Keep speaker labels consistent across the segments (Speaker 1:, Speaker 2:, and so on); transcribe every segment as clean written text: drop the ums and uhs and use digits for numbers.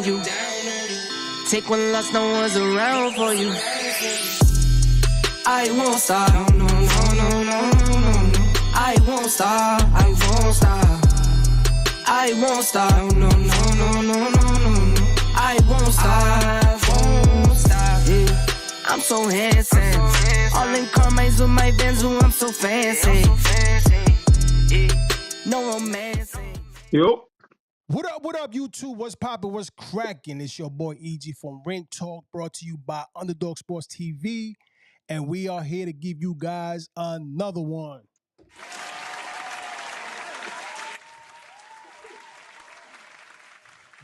Speaker 1: you. Take one loss, no one's around for you. I won't stop. No, no, no, no, no, no, no. I won't stop. I won't stop. I won't stop. No, no, no, no, no, no, no. I won't stop. I won't stop. Yeah. I'm so handsome. All in Carmine's with my Benz, I'm so fancy. Yeah. No romancing.
Speaker 2: Yo.
Speaker 3: What up, YouTube? What's poppin'? What's cracking? It's your boy EG from Ring Talk, brought to you by Underdog Sports TV. And we are here to give you guys another one.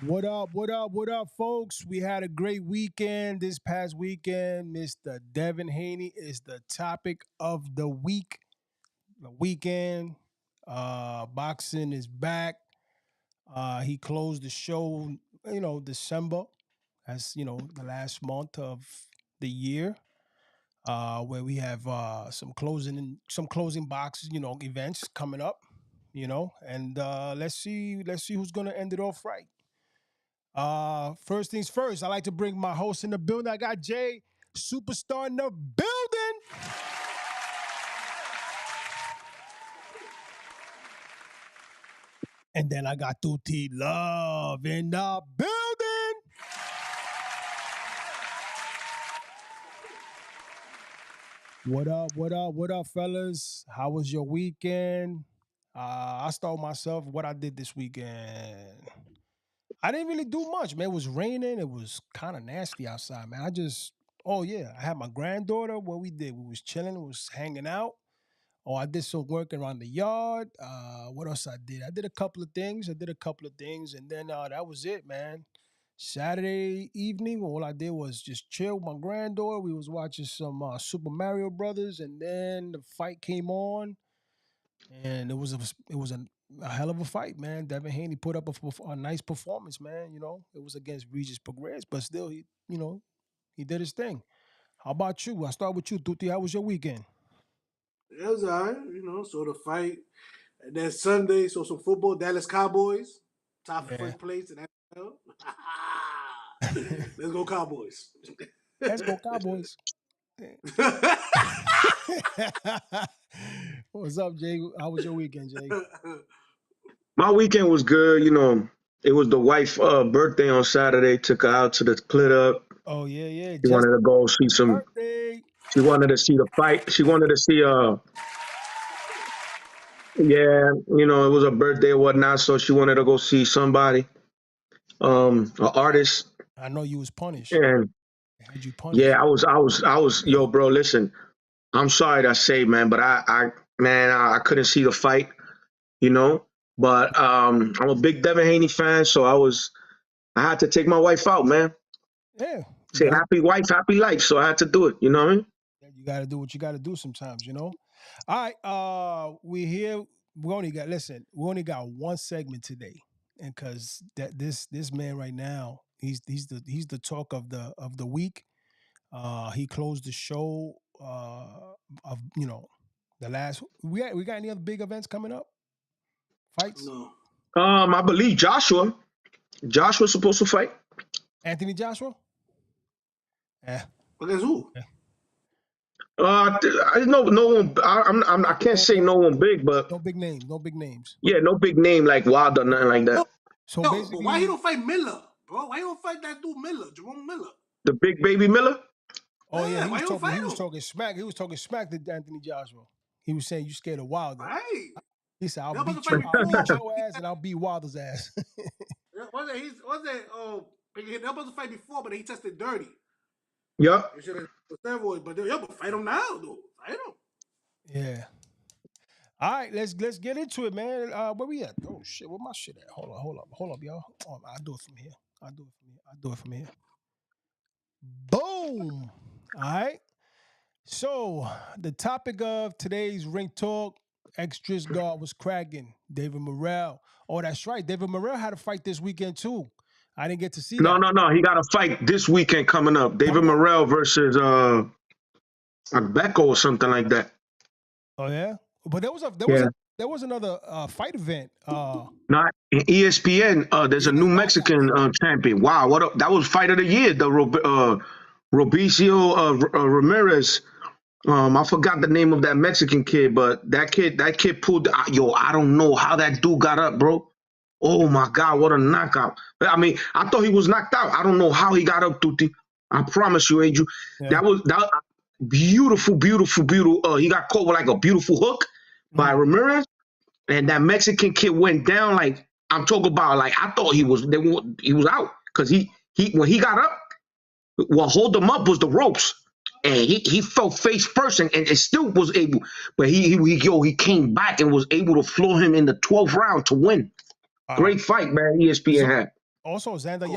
Speaker 3: What up, folks? We had a great weekend this past weekend. Mr. Devin Haney is the topic of the week. The weekend. Boxing is back. He closed the show, December. That's, the last month of the year, where we have some closing boxes, events coming up, and let's see who's gonna end it off right. First things first, I like to bring my host in the building. I got Jay, superstar in the building. And then I got Tutti Love in the building. What up, fellas? How was your weekend? I start myself what I did this weekend. I didn't really do much, man. It was raining. It was kind of nasty outside, man. I had my granddaughter. What we did, we was chilling, we was hanging out. I did some work around the yard. What else I did? I did a couple of things, and then that was it, man. Saturday evening, all I did was just chill with my granddaughter. We was watching some Super Mario Brothers, and then the fight came on, and it was a hell of a fight, man. Devin Haney put up a nice performance, man. It was against Regis Prograis, but still, he did his thing. How about you? I start with you, Tuti. How was your weekend?
Speaker 4: It was all right, so the fight. And then Sunday, so some football, Dallas Cowboys, top first place in NFL. Let's go Cowboys.
Speaker 3: Let's go Cowboys. What's up, Jay? How was your weekend, Jay?
Speaker 2: My weekend was good. It was the wife's birthday on Saturday. Took her out to the club.
Speaker 3: Oh, yeah.
Speaker 2: She wanted to go see some.
Speaker 3: Birthday.
Speaker 2: She wanted to see the fight. She wanted to see it was a birthday or whatnot, so she wanted to go see somebody, an artist.
Speaker 3: I know you was punished.
Speaker 2: And
Speaker 3: had you punished?
Speaker 2: Yeah, I was. Yo, bro, listen. I'm sorry to say, man, but I couldn't see the fight, But I'm a big Devin Haney fan, so I had to take my wife out, man.
Speaker 3: Yeah.
Speaker 2: Say happy wife, happy life. So I had to do it. You know what I mean?
Speaker 3: You got to do what you got to do sometimes, All right. We here. We only got one segment today, and because this man right now, he's the talk of the week. He closed the show of the last. We got any other big events coming up? Fights?
Speaker 4: No.
Speaker 2: I believe Joshua's supposed to fight.
Speaker 3: Anthony Joshua? Yeah.
Speaker 4: Against who?
Speaker 3: Yeah.
Speaker 2: I know no one. I can't say no one big, but
Speaker 3: no big names.
Speaker 2: Yeah, no big name like Wilder, nothing like that.
Speaker 3: So
Speaker 4: basically, why he don't fight Miller, bro? Why he don't fight that dude Miller, Jerome Miller?
Speaker 2: The big baby Miller.
Speaker 3: Oh yeah, he was talking smack. He was talking smack to Anthony Joshua. He was saying you scared of Wilder.
Speaker 4: Right.
Speaker 3: He said I'll beat your ass and I'll beat Wilder's ass.
Speaker 4: They're supposed to fight before, but he tested dirty.
Speaker 2: Yeah.
Speaker 4: They should have steroids, but fight him now, though. Fight him.
Speaker 3: Yeah. All right, let's get into it, man. Where we at? Oh shit, where my shit at? Hold up, y'all. I'll do it from here. Boom. All right. So the topic of today's Ring Talk, extras guard was cracking. David Morrell. Oh, that's right. David Morrell had a fight this weekend too. I didn't get to see that.
Speaker 2: No. He got a fight this weekend coming up. David Morrell versus Becco or something like that.
Speaker 3: Oh yeah, but there there was another fight event.
Speaker 2: Not ESPN. There's a new Mexican champion. Wow, that was fight of the year. The Robicio Ramirez. I forgot the name of that Mexican kid, but that kid pulled. Yo, I don't know how that dude got up, bro. Oh my God, what a knockout! I mean, I thought he was knocked out. I don't know how he got up, Tuti. I promise you, Angel.
Speaker 3: Yeah.
Speaker 2: That was beautiful, beautiful, beautiful. He got caught with like a beautiful hook by Ramirez, and that Mexican kid went down. Like I'm talking about, like I thought he was out because he when he got up, what hold him up was the ropes. And he fell face first and it still was able, but he came back and was able to floor him in the 12th round to win. Great fight, man. ESPN had.
Speaker 3: Also, Xander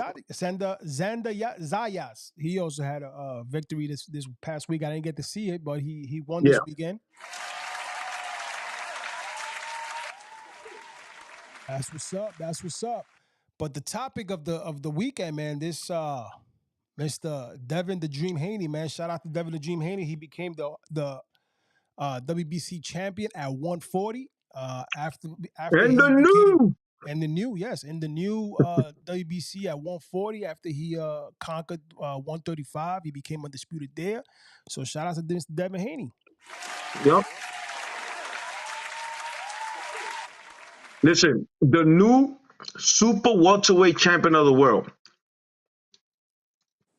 Speaker 3: Zayas. He also had a victory this past week. I didn't get to see it, but he won this weekend. That's what's up. That's what's up. But the topic of the weekend, man, this Mr. Devin the Dream Haney, man. Shout out to Devin the Dream Haney. He became the WBC champion at 140. After
Speaker 2: and the new
Speaker 3: WBC at 140 after he conquered 135. He became undisputed there. So shout out to Mr. Devin Haney.
Speaker 2: Yep. Listen, the new super welterweight champion of the world.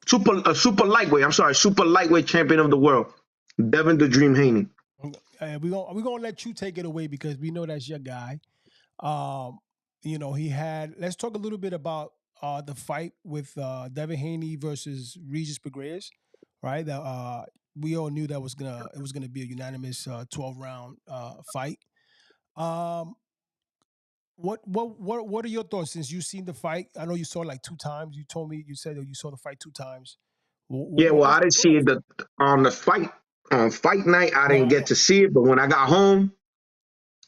Speaker 2: Super lightweight champion of the world. Devin the Dream Haney.
Speaker 3: We're gonna let you take it away because we know that's your guy. Let's talk a little bit about the fight with Devin Haney versus Regis Prograis, right? That we all knew that it was gonna be a unanimous 12-round fight. What are your thoughts since you've seen the fight? I know you saw it like 2 times. You said that you saw the fight 2 times.
Speaker 2: I didn't see it on the fight. On fight night, I didn't get to see it, but when I got home,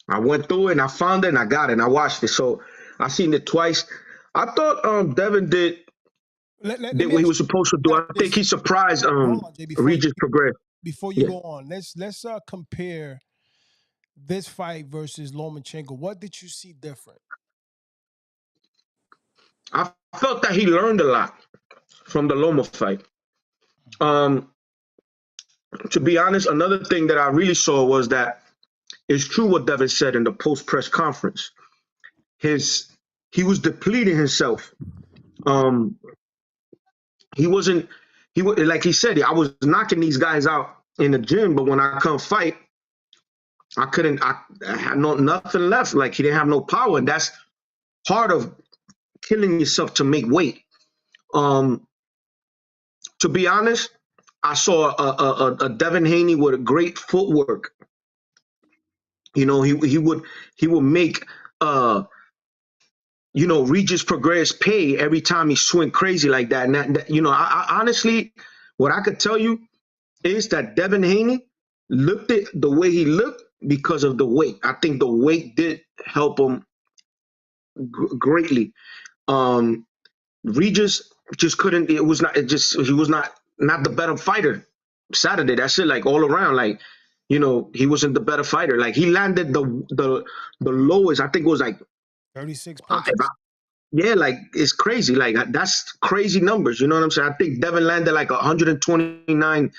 Speaker 2: I went through it and I found it and I got it and I watched it. So I seen it twice. I thought Devin did what he was supposed to do. I think he surprised Regis Prograis.
Speaker 3: Before you go on, let's compare this fight versus Lomachenko. What did you see different?
Speaker 2: I felt that he learned a lot from the Loma fight. To be honest, another thing that I really saw was that it's true what Devin said in the post press conference. He was depleting himself. Like he said, I was knocking these guys out in the gym, but when I come fight, I had nothing left. Like he didn't have no power. And that's part of killing yourself to make weight. To be honest, I saw a Devin Haney with a great footwork. You know, he would make Regis Prograis pay every time he swing crazy like that. And I honestly, what I could tell you is that Devin Haney looked at the way he looked because of the weight. I think the weight did help him greatly. Regis just couldn't. He was not the better fighter Saturday. That's it. Like all around, like he wasn't the better fighter. Like he landed the lowest. I think it was like
Speaker 3: 36 punches.
Speaker 2: Like it's crazy. Like that's crazy numbers. You know what I'm saying? I think Devin landed like 129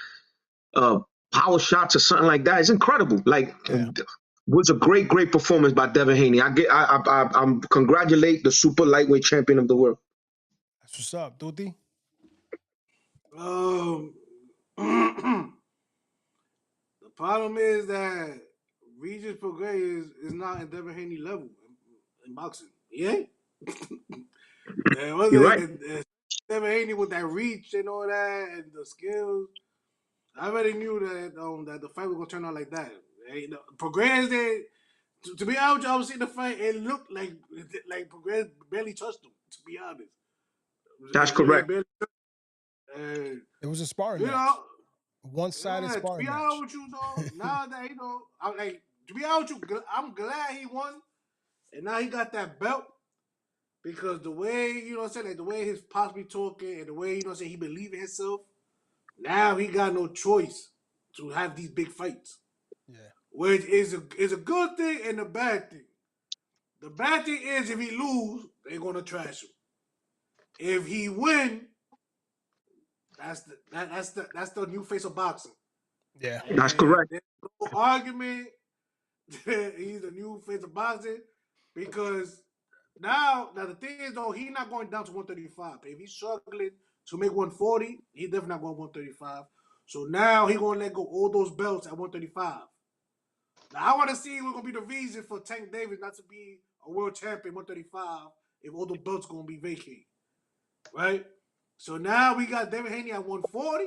Speaker 2: power shots or something like that. It's incredible. Like it was a great performance by Devin Haney. I'm congratulate the super lightweight champion of the world.
Speaker 3: That's what's up, Tuti.
Speaker 4: The problem is that Regis Prograis is not in Devin Haney level in boxing. He ain't.
Speaker 2: You're right.
Speaker 4: Devin Haney with that reach and all that and the skills, I already knew that that the fight was gonna turn out like that. Prograis did. To be honest, I was seeing the fight. It looked like Prograis barely touched him. To be honest,
Speaker 2: that's correct.
Speaker 3: It was a sparring match. One-sided sparring match.
Speaker 4: To be honest with you, though, now that I'm like, to be honest with you, I'm glad he won, and now he got that belt because the way like the way he's possibly talking and the way he believe in himself. Now he got no choice to have these big fights.
Speaker 3: Yeah.
Speaker 4: which is a good thing and a bad thing. The bad thing is if he lose, they're gonna trash him. If he win, that's the new face of boxing.
Speaker 3: Yeah.
Speaker 2: That's
Speaker 4: And
Speaker 2: correct.
Speaker 4: there's no argument. He's a new face of boxing because now the thing is though he's not going down to 135. If he's struggling to make 140, he's definitely not going 135. So now he's gonna let go all those belts at 135. Now I want to see what's gonna be the reason for Tank Davis not to be a world champion 135 if all the belts gonna be vacated, right? So now we got Devin Haney at 140,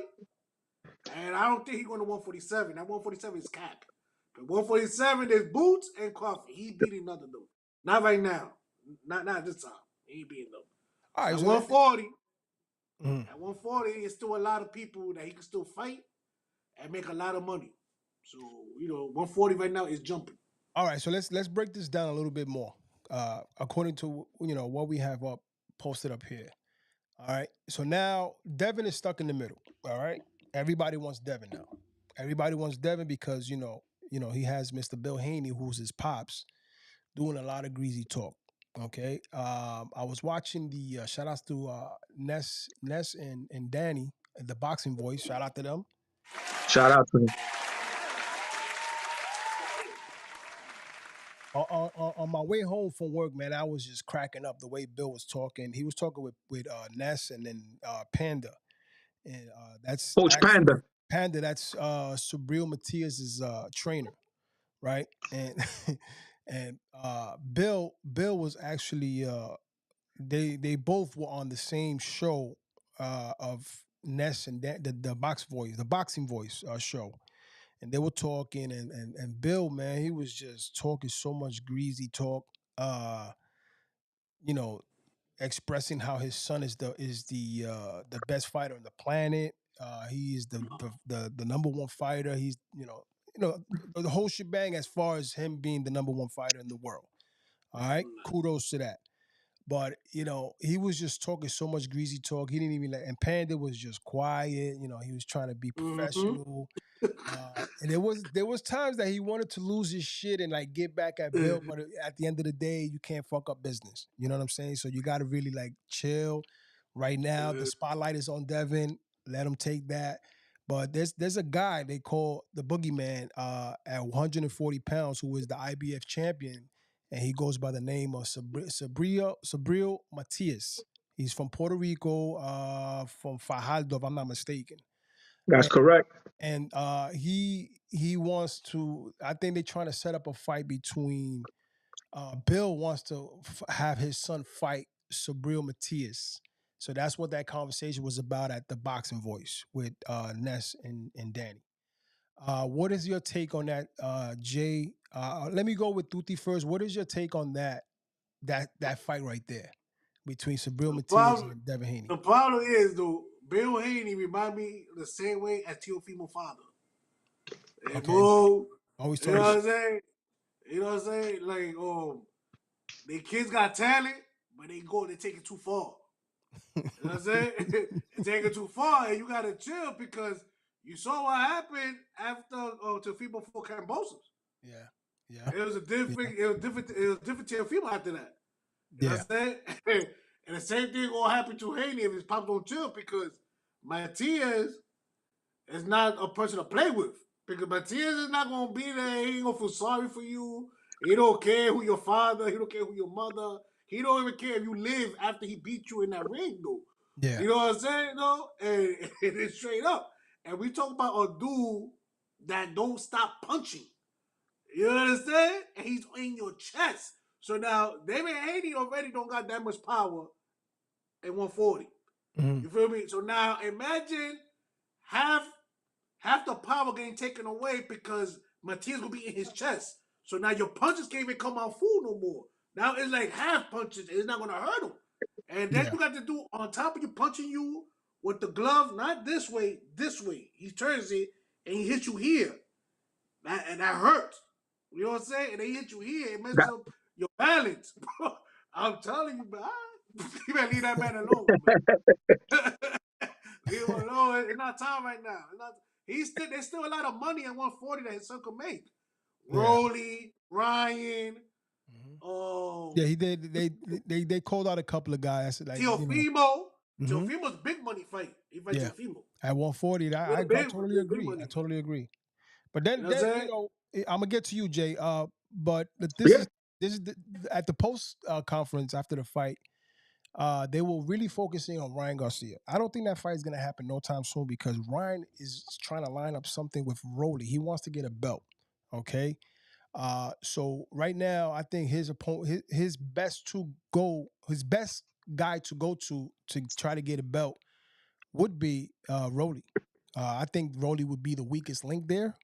Speaker 4: and I don't think he's going to 147. That 147 is cap. But 147 there's Boots and Coffee. He beating nothing though. Not right now. Not this time. He ain't beating them.
Speaker 3: All right.
Speaker 4: At
Speaker 3: So
Speaker 4: 140,
Speaker 3: Mhm.
Speaker 4: at 140, it's still a lot of people that he can still fight and make a lot of money. So 140 right now is jumping.
Speaker 3: All right. So let's break this down a little bit more. According to what we have up posted up here. All right. So now Devin is stuck in the middle. All right. Everybody wants Devin now. Everybody wants Devin because he has Mr. Bill Haney, who's his pops, doing a lot of greasy talk. Okay. I was watching the shout outs to Ness and Danny, the boxing voice. Shout out to them.
Speaker 2: Shout out to him.
Speaker 3: On my way home from work, man, I was just cracking up the way Bill was talking. He was talking with Ness and then Panda, and that's
Speaker 2: Coach
Speaker 3: actually
Speaker 2: Panda.
Speaker 3: Panda. That's Sabril Matias's trainer, right? And and Bill was actually they both were on the same show of Ness and the boxing voice show, and they were talking, and Bill, man, he was just talking so much greasy talk, uh, you know, expressing how his son is the best fighter on the planet. He is the number one fighter. He's the whole shebang as far as him being the number one fighter in the world. All right, kudos to that. But he was just talking so much greasy talk. He didn't even and Panda was just quiet. He was trying to be
Speaker 4: Mm-hmm.
Speaker 3: professional. And there was times that he wanted to lose his shit and like get back at Bill, but at the end of the day, you can't fuck up business. You know what I'm saying? So you got to really like chill. Right now, the spotlight is on Devin. Let him take that. But there's a guy they call the Boogeyman at 140 pounds who is the IBF champion, and he goes by the name of Sabril Matias. He's from Puerto Rico, from Fajardo, if I'm not mistaken.
Speaker 2: That's correct.
Speaker 3: And he wants to. I think they're trying to set up a fight between. Bill wants to have his son fight Sabril Matias. So that's what that conversation was about at the Boxing Voice with Ness and Danny. What is your take on that, Jay? Let me go with Tuti first. What is your take on that fight right there between Sabril
Speaker 4: The
Speaker 3: Matias
Speaker 4: problem,
Speaker 3: and Devin Haney?
Speaker 4: the problem is though, Bill Haney remind me the same way as Teofimo father. Hey,
Speaker 3: Okay,
Speaker 4: bro,
Speaker 3: always
Speaker 4: you know
Speaker 3: talking.
Speaker 4: what I'm saying? You know what I'm saying? Like, the kids got talent, but they take it too far. You know what I'm saying? They take it too far, and you gotta chill because you saw what happened after Teofimo for Cambosos.
Speaker 3: Yeah, yeah,
Speaker 4: It was a
Speaker 3: yeah,
Speaker 4: different, it was different, it was different Teofimo after that. You know
Speaker 3: yeah,
Speaker 4: what I'm saying? And the same thing gonna happen to Haney if his pops don't chill because Matias is not a person to play with. Because Matias is not gonna be there. He ain't gonna feel sorry for you. He don't care who your father. He don't care who your mother. He don't even care if you live after he beat you in that ring, though.
Speaker 3: yeah.
Speaker 4: You know what I'm saying, though? And it's straight up. And we talk about a dude that don't stop punching. You understand? And he's in your chest. So now David Haney already don't got that much power at 140.
Speaker 3: Mhm.
Speaker 4: You feel me? So now imagine half half the power getting taken away because Matias will be in his chest. So now your punches can't even come out full no more. Now it's like half punches. It's not gonna hurt him. And then
Speaker 3: Yeah.
Speaker 4: you got to do on top of you punching you with the glove, not this way, this way. He turns it and he hits you here. And that hurts. You know what I'm saying? And they hit you here, it messes
Speaker 2: That
Speaker 4: up your balance. I'm telling you, man. You better leave that man alone, man. Leave him alone. It's not time right now. It's not, there's still a lot of money at 140 that his son could make. Rolly, Ryan,
Speaker 3: Yeah, he did. They called out a couple of guys like
Speaker 4: Teofimo.
Speaker 3: Mhm.
Speaker 4: Teofimo's big money fight. He fight Teofimo.
Speaker 3: At 140. I totally agree. I totally agree. But then
Speaker 4: You know what I'm saying?
Speaker 3: I'm gonna get to you, Jay. But
Speaker 2: Yeah.
Speaker 3: this is at the post conference after the fight. They were really focusing on Ryan Garcia. I don't think that fight is gonna happen no time soon because Ryan is trying to line up something with Rolly. He wants to get a belt. Okay. So right now, I think his opponent, his best guy to go to try to get a belt would be Rolly. I think Rolly would be the weakest link there.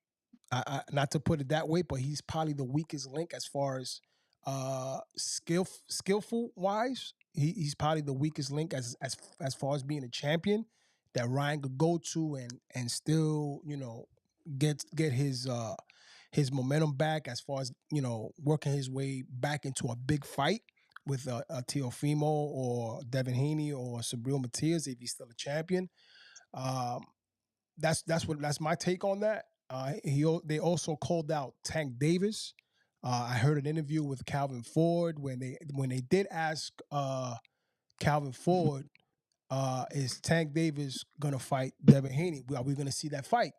Speaker 3: Not to put it that way, but he's probably the weakest link as far as skillful wise. He's probably the weakest link as far as being a champion that Ryan could go to and still get his momentum back as far as working his way back into a big fight with a Teofimo or Devin Haney or Sabril Matias if he's still a champion. That's my take on that. They also called out Tank Davis. I heard an interview with Calvin Ford when they did ask Calvin Ford, is Tank Davis gonna fight Devin Haney? Are we gonna see that fight?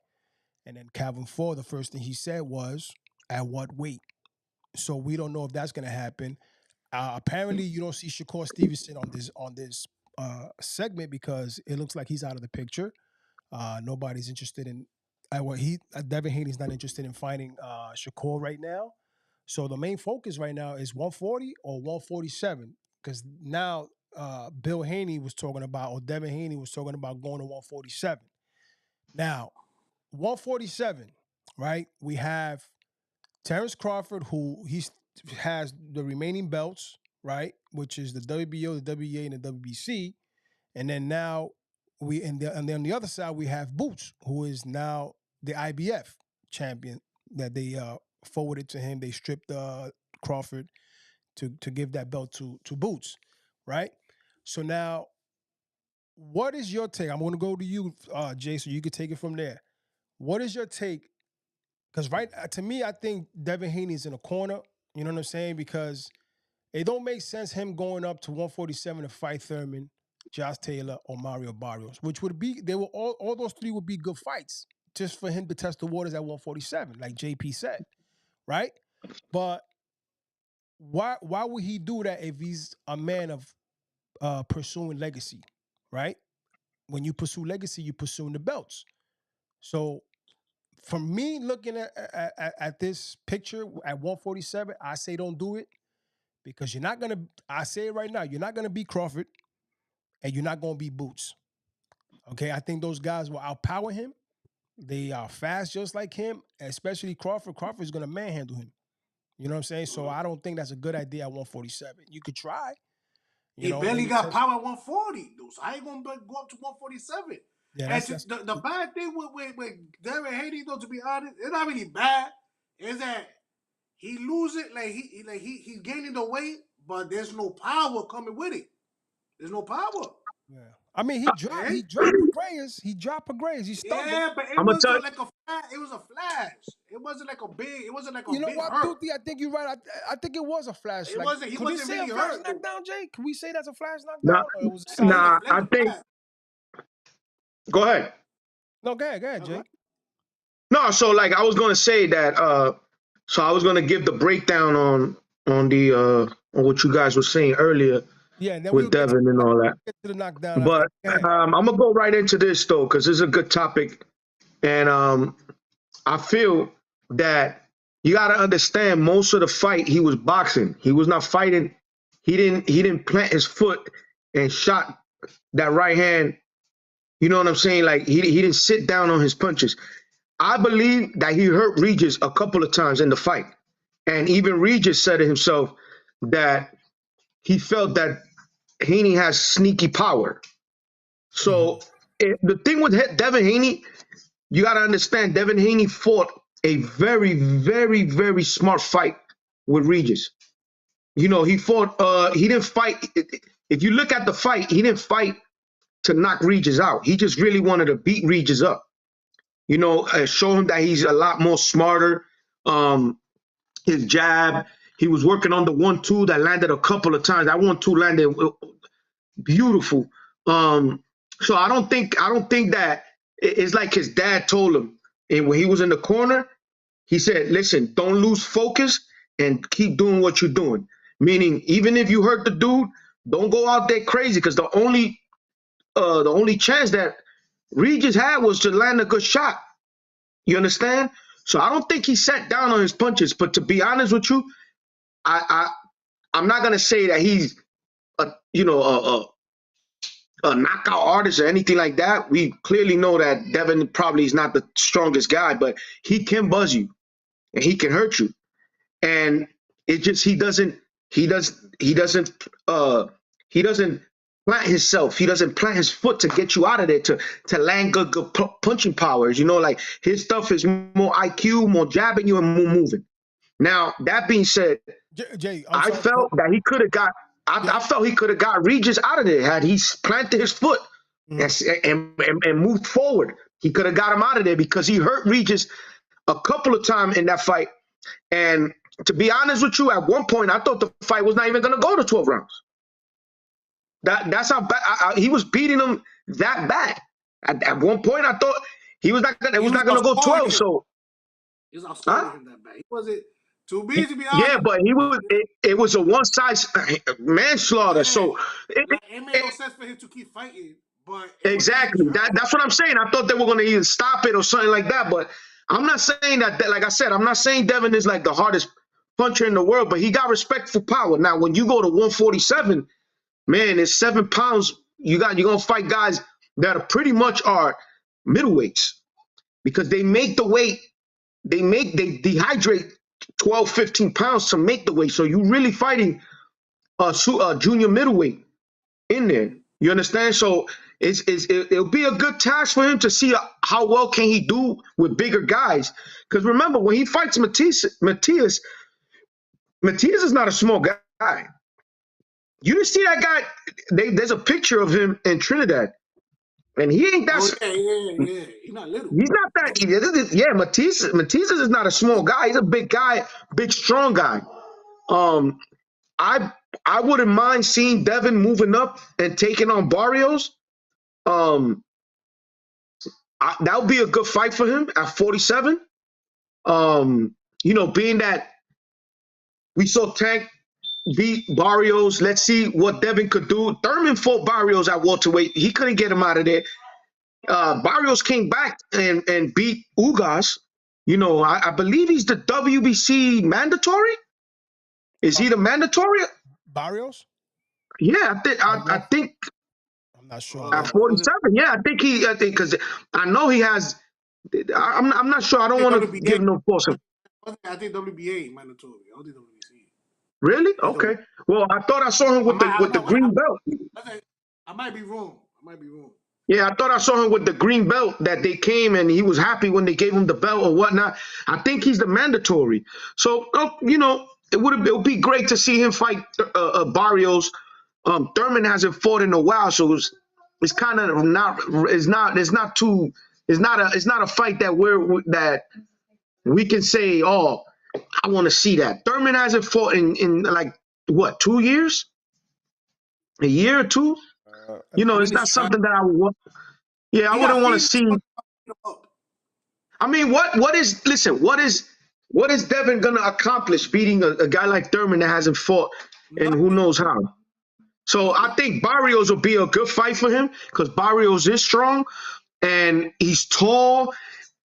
Speaker 3: And then Calvin Ford, the first thing he said was, "At what weight?" So we don't know if that's gonna happen. Apparently, you don't see Shakur Stevenson on this segment because it looks like he's out of the picture. Nobody's interested in. Devin Haney's not interested in fighting Shakur right now. So the main focus right now is 140 or 147 because now Bill Haney was talking about, or Devin Haney was talking about going to 147. Now, 147, right? We have Terrence Crawford, who has the remaining belts, right? Which is the WBO, the WBA, and the WBC. And then now and then on the other side, we have Boots, who is now the IBF champion that they forwarded to him. They stripped Crawford to give that belt to Boots, right? So now, what is your take? I'm going to go to you, Jay, so you can take it from there. What is your take? Because to me, I think Devin Haney's in a corner. You know what I'm saying? Because it don't make sense him going up to 147 to fight Thurman, Josh Taylor, or Mario Barrios, which would be all those three would be good fights just for him to test the waters at 147, like JP said, right? But why would he do that if he's a man of pursuing legacy, right? When you pursue legacy, you're pursuing the belts. So for me, looking at this picture at 147, I say don't do it because you're not going to, I say it right now, you're not going to beat Crawford and you're not going to beat Boots. Okay, I think those guys will outpower him. They are fast just like him, especially Crawford. Crawford is going to manhandle him. You know what I'm saying? So I don't think that's a good idea at 147. You could try.
Speaker 4: He barely got power at 140, dude. So I ain't going to go up to 147. Yeah, and the bad thing with Devin Haney, though, to be honest, it's not really bad. Is that he loses he's gaining the weight, but there's no power coming with it. There's no power.
Speaker 3: Yeah, I mean he dropped Pagreas. He dropped Pagreas. He stumbled.
Speaker 4: Yeah, but it was like a flash. It was a flash. It wasn't like a big. It wasn't like a big
Speaker 3: what,
Speaker 4: hurt.
Speaker 3: Duty, I think you're right. I think it was a flash.
Speaker 4: It wasn't. He wasn't really hurt.
Speaker 3: Knockdown, Jay? Can we say that's a flash knockdown?
Speaker 2: Nah,
Speaker 3: or it was
Speaker 2: I think. Go ahead.
Speaker 3: No, go ahead, Jay.
Speaker 2: No, so like I was gonna say that. So I was gonna give the breakdown on the on what you guys were saying earlier.
Speaker 3: Yeah, and then
Speaker 2: with Devin and all that.
Speaker 3: Get to the knockdown.
Speaker 2: But I'm gonna go right into this though, because this is a good topic, and I feel that you got to understand most of the fight he was boxing. He was not fighting. He didn't plant his foot and shot that right hand. You know what I'm saying? Like he didn't sit down on his punches. I believe that he hurt Regis a couple of times in the fight, and even Regis said to himself that he felt that Haney has sneaky power. So the thing with Devin Haney, you got to understand, Devin Haney fought a very, very, very smart fight with Regis. You know, he didn't fight. If you look at the fight, he didn't fight to knock Regis out. He just really wanted to beat Regis up. You know, show him that he's a lot more smarter. his jab. He was working on the 1-2 that landed a couple of times. That 1-2 landed beautiful. So I don't think that it's like his dad told him. And when he was in the corner, he said, "Listen, don't lose focus and keep doing what you're doing." Meaning, even if you hurt the dude, don't go out there crazy, because the only chance that Regis had was to land a good shot. You understand? So I don't think he sat down on his punches. But to be honest with you, I'm not gonna say that he's a knockout artist or anything like that. We clearly know that Devin probably is not the strongest guy, but he can buzz you and he can hurt you. And it just he doesn't plant himself. He doesn't plant his foot to get you out of there to land good punching powers. Like his stuff is more IQ, more jabbing you and more moving. Now that being said,
Speaker 3: Jay,
Speaker 2: I felt that he could have got. I felt he could have got Regis out of there had he planted his foot and moved forward. He could have got him out of there because he hurt Regis a couple of times in that fight. And to be honest with you, at one point I thought the fight was not even going to go to 12 rounds. That's how bad he was beating him that bad. At one point I thought he was not. It was not going to go 12. So
Speaker 4: he was outscoring him that bad. He wasn't too busy to be honest.
Speaker 2: Yeah, but he was. It was a one-size manslaughter. Yeah. So
Speaker 4: it made no sense for him to keep fighting. But
Speaker 2: exactly, that's what I'm saying. I thought they were going to either stop it or something like that. But I'm not saying that. Like I said, I'm not saying Devin is like the hardest puncher in the world, but he got respect for power. Now, when you go to 147, man, it's 7 pounds. You're gonna fight guys that are pretty much are middleweights because they make the weight. They dehydrate 12, 15 pounds to make the weight. So you're really fighting a junior middleweight in there. You understand? So it'll be a good task for him to see how well can he do with bigger guys. Because remember, when he fights Matias is not a small guy. You didn't see that guy? There's a picture of him in Trinidad. And he ain't that.
Speaker 4: Yeah. He's not little.
Speaker 2: He's not that. Yeah, Matias is not a small guy. He's a big guy, big, strong guy. I wouldn't mind seeing Devin moving up and taking on Barrios. That would be a good fight for him at 47. Being that we saw Tank beat Barrios, let's see what Devin could do. Thurman fought Barrios at welterweight. He couldn't get him out of there. Barrios came back and beat Ugas. I believe he's the WBC mandatory. Is he the mandatory?
Speaker 3: Barrios?
Speaker 2: Yeah, I think.
Speaker 3: I'm not sure.
Speaker 2: At 47, yeah, I think because I know he has. I'm not sure. I don't want to give no false.
Speaker 4: I think WBA mandatory. I don't think WBC.
Speaker 2: Really? Okay. Well, I thought I saw him with the green belt.
Speaker 4: I might be wrong.
Speaker 2: Yeah, I thought I saw him with the green belt that they came and he was happy when they gave him the belt or whatnot. I think he's the mandatory. So, it would be great to see him fight Barrios. Thurman hasn't fought in a while, so it's kind of it's not a fight that we can say, oh, I want to see that. Thurman hasn't fought in like what, 2 years? A year or two? It's not something that I would want. Yeah, I wouldn't want to see. I mean, what is Devin gonna accomplish beating a guy like Thurman that hasn't fought and who knows how? So I think Barrios will be a good fight for him because Barrios is strong and he's tall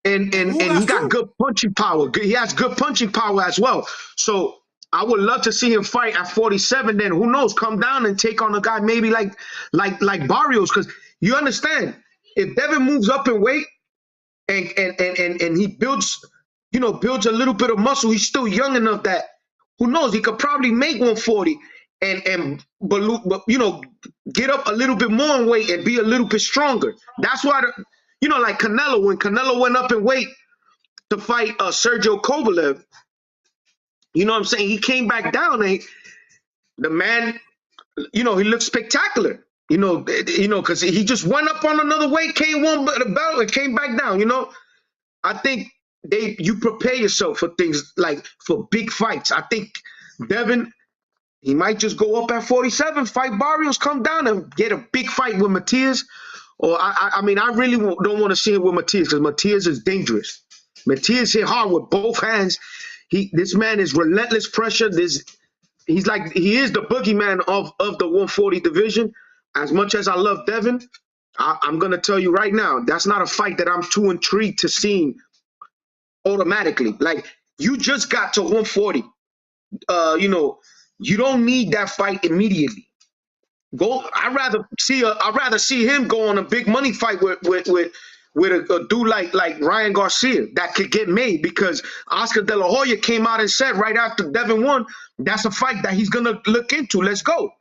Speaker 2: and he got good punching power. He has good punching power as well. So I would love to see him fight at 47. Then who knows? Come down and take on a guy maybe like Barrios, because you understand if Devin moves up in weight and he builds a little bit of muscle, he's still young enough that who knows, he could probably make 140 and get up a little bit more in weight and be a little bit stronger. That's why like Canelo, when Canelo went up in weight to fight Sergio Kovalev. You know what I'm saying? He came back down and the man, he looked spectacular, because he just went up on another weight, won the belt and came back down, I think you prepare yourself for things like for big fights. I think Devin, he might just go up at 47, fight Barrios, come down and get a big fight with Matias. Or I mean, I really don't want to see it with Matias because Matias is dangerous. Matias hit hard with both hands. This man is relentless pressure. He is the boogeyman of the 140 division. As much as I love Devin, I'm gonna tell you right now, that's not a fight that I'm too intrigued to see automatically. Like, you just got to 140. You don't need that fight immediately. I'd rather see him go on a big money fight with a dude like Ryan Garcia that could get made, because Oscar De La Hoya came out and said right after Devin won, that's a fight that he's gonna look into. Let's go.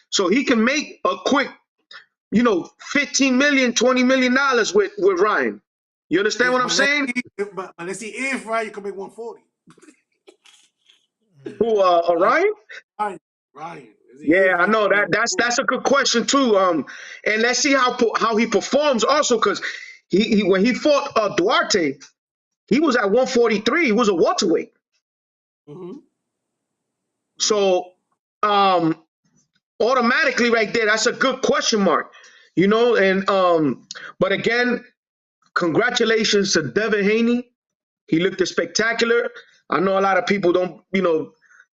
Speaker 2: So he can make a quick, $15 million, $20 million with Ryan. You understand what I'm saying?
Speaker 4: But let's see if Ryan can make 140.
Speaker 2: Who, Ryan?
Speaker 4: Ryan.
Speaker 2: Yeah, I know that's a good question too. And let's see how he performs also, because he when he fought Duarte, he was at 143. He was a welterweight.
Speaker 4: Mm-hmm.
Speaker 2: So automatically right there, that's a good question mark. And but again, congratulations to Devin Haney. He looked spectacular. I know a lot of people don't,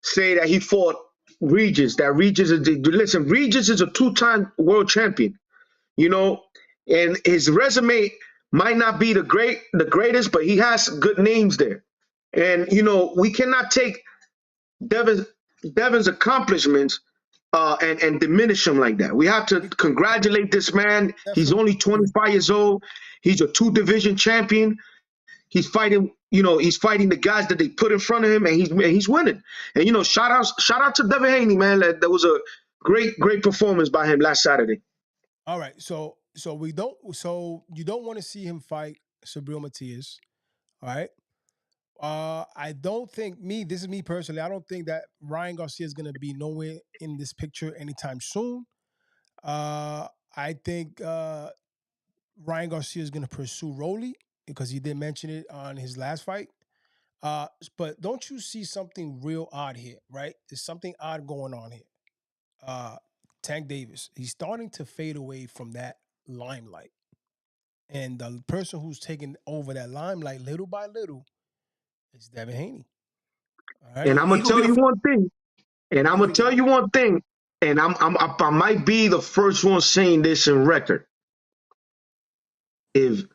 Speaker 2: say that he fought Regis. Regis is a two-time world champion, and his resume might not be the greatest, but he has good names there. And we cannot take Devin's accomplishments and diminish him like that. We have to congratulate this man.
Speaker 3: Definitely.
Speaker 2: He's only 25 years old. He's a 2-division champion. He's fighting, he's fighting the guys that they put in front of him, and he's winning. And shout out to Devin Haney, man. That was a great performance by him last Saturday.
Speaker 3: All right, so you don't want to see him fight Subriel Matias, all right? I don't think this is me personally. I don't think that Ryan Garcia is going to be nowhere in this picture anytime soon. I think Ryan Garcia is going to pursue Rolly because he did mention it on his last fight. But don't you see something real odd here, right? There's something odd going on here. Tank Davis, he's starting to fade away from that limelight. And the person who's taking over that limelight little by little is Devin Haney. All right?
Speaker 2: And I'm gonna tell you one thing. And I might be the first one saying this in record. If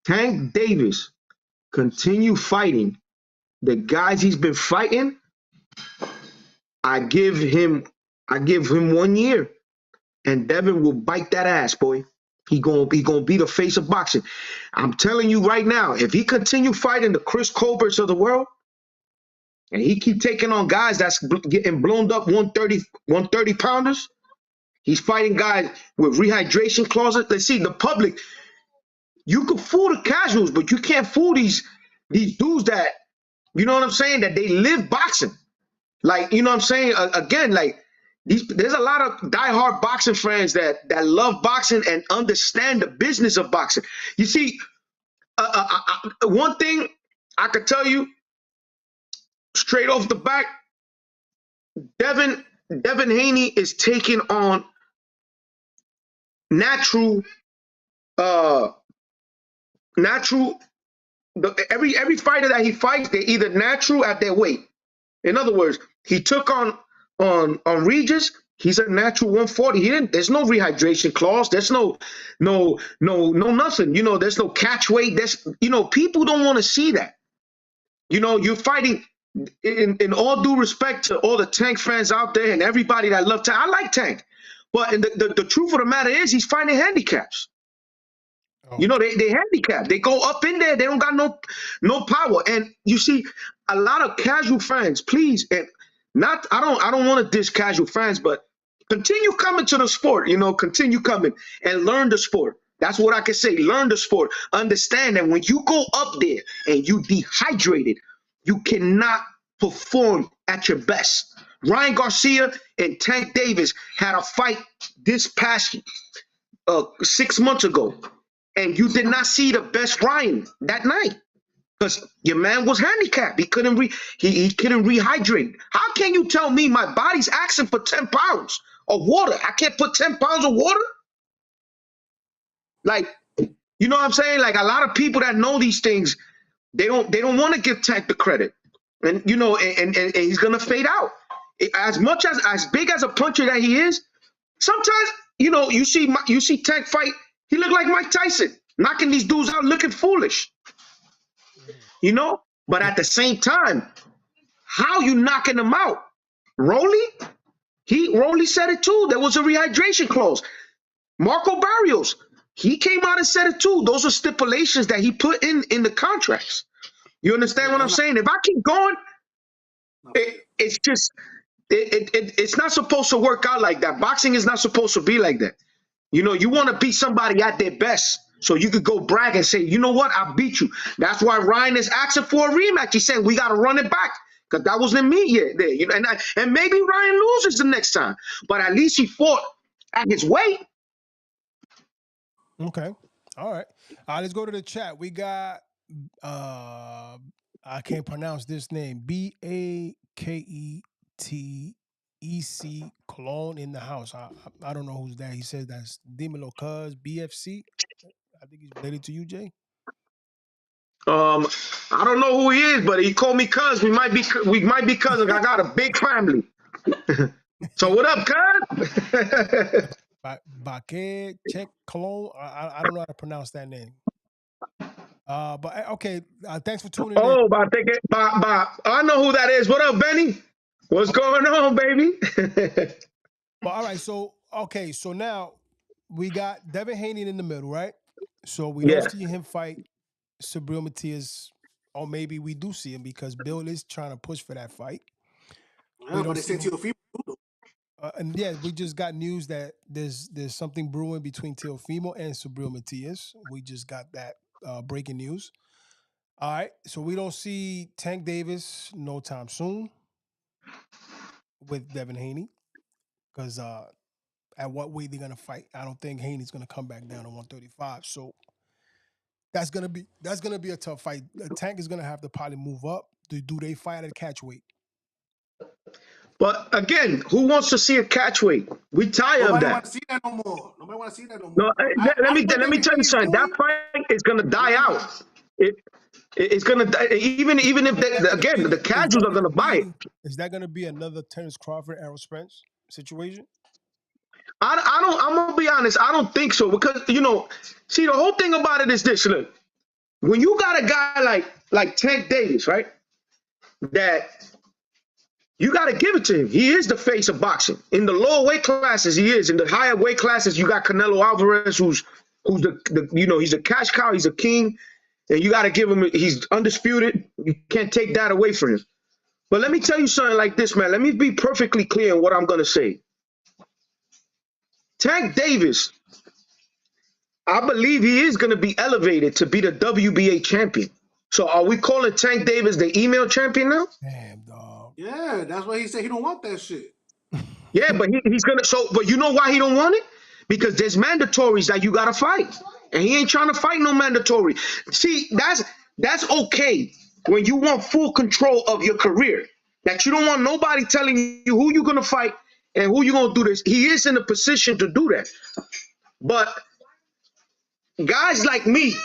Speaker 2: Tank Davis continue fighting the guys he's been fighting, I give him 1 year, and Devin will bite that ass, boy. He gonna be the face of boxing. I'm telling you right now, if he continue fighting the Chris Colberts of the world, and he keep taking on guys that's getting blown up 130 pounders, he's fighting guys with rehydration clauses. Let's see, the public, you can fool the casuals, but you can't fool these dudes that, you know what I'm saying, that they live boxing. Like, you know what I'm saying? Again, like, there's a lot of diehard boxing fans that love boxing and understand the business of boxing. You see, one thing I could tell you straight off the back, Devin Haney is taking on natural. Every fighter that he fights, they're either natural at their weight. In other words, he took on Regis. He's a natural 140. There's no rehydration clause. There's no nothing. There's no catch weight. People don't want to see that. You're fighting. In all due respect to all the Tank fans out there and everybody that love Tank, I like Tank, but the truth of the matter is he's fighting handicaps. Oh. They handicap. They go up in there. They don't got no power. And you see, a lot of casual fans, please, and I don't want to diss casual fans, but continue coming to the sport. Continue coming and learn the sport. That's what I can say. Learn the sport. Understand that when you go up there and you dehydrated, you cannot perform at your best. Ryan Garcia and Tank Davis had a fight this past 6 months ago, and you did not see the best Ryan that night because your man was handicapped. He couldn't he couldn't rehydrate. How can you tell me my body's asking for 10 pounds of water? I can't put 10 pounds of water? Like, you know what I'm saying? Like a lot of people that know these things, they don't want to give Tank the credit. And you know, and he's gonna fade out. As much as big as a puncher that he is, sometimes, you know, you see Tank fight, he look like Mike Tyson, knocking these dudes out looking foolish. You know? But at the same time, how you knocking them out? Rolly said it too. There was a rehydration clause. Marco Barrios, he came out and said it too. Those are stipulations that he put in the contracts. You understand what I'm saying? If I keep going, it's just it's not supposed to work out like that. Boxing is not supposed to be like that. You know, you want to beat somebody at their best so you could go brag and say, you know what, I beat you. That's why Ryan is asking for a rematch. He's saying we got to run it back because that wasn't me yet there. You know, and maybe Ryan loses the next time, but at least he fought at his weight.
Speaker 3: Okay. All right. Let's go to the chat. We got I can't pronounce this name. Baketec Cologne in the house. I don't know who's that. He says that's Dimelo Cuz BFC. I think he's related to you, Jay.
Speaker 2: I don't know who he is, but he called me cuz. We might be cousins. I got a big family. So what up, cuz?
Speaker 3: Baquet, check Cologne. I don't know how to pronounce that name. But okay, thanks for tuning in.
Speaker 2: Oh, I know who that is. What up, Benny? What's going on, baby?
Speaker 3: But all right, so now we got Devin Haney in the middle, right? So we don't see him fight Subriel Matias, or maybe we do see him because Bill is trying to push for that fight.
Speaker 4: Yeah, but they sent Teofimo.
Speaker 3: And yeah, we just got news that there's something brewing between Teofimo and Subriel Matias. We just got that breaking news. All right, so we don't see Tank Davis no time soon with Devin Haney because at what weight they're gonna fight? I don't think Haney's gonna come back down to 135. So that's gonna be a tough fight. Tank is gonna have to probably move up. Do they fight at catch weight?
Speaker 2: But again, who wants to see a catch weight? We tired of that.
Speaker 4: Nobody want to see that no more. Nobody want to see that no more.
Speaker 2: No, let me tell you something. That fight is gonna die out. It's gonna die, even if the casuals are gonna buy it.
Speaker 3: Is that gonna be another Terence Crawford, Errol Spence situation?
Speaker 2: I'm gonna be honest. I don't think so because see, the whole thing about it is this. Look, when you got a guy like Tank Davis, right? That you got to give it to him. He is the face of boxing. In the lower weight classes, he is. In the higher weight classes, you got Canelo Alvarez, who's he's a cash cow. He's a king, and you got to give him. He's undisputed. You can't take that away from him. But let me tell you something like this, man. Let me be perfectly clear in what I'm gonna say. Tank Davis, I believe he is going to be elevated to be the WBA champion. So are we calling Tank Davis the email champion now?
Speaker 3: Damn, dog.
Speaker 4: Yeah, that's why he said he don't want that shit.
Speaker 2: Yeah, but he's going to. But you know why he don't want it? Because there's mandatories that you got to fight. And he ain't trying to fight no mandatory. See, that's okay when you want full control of your career. That you don't want nobody telling you who you're going to fight and who you're going to do this. He is in a position to do that. But guys like me,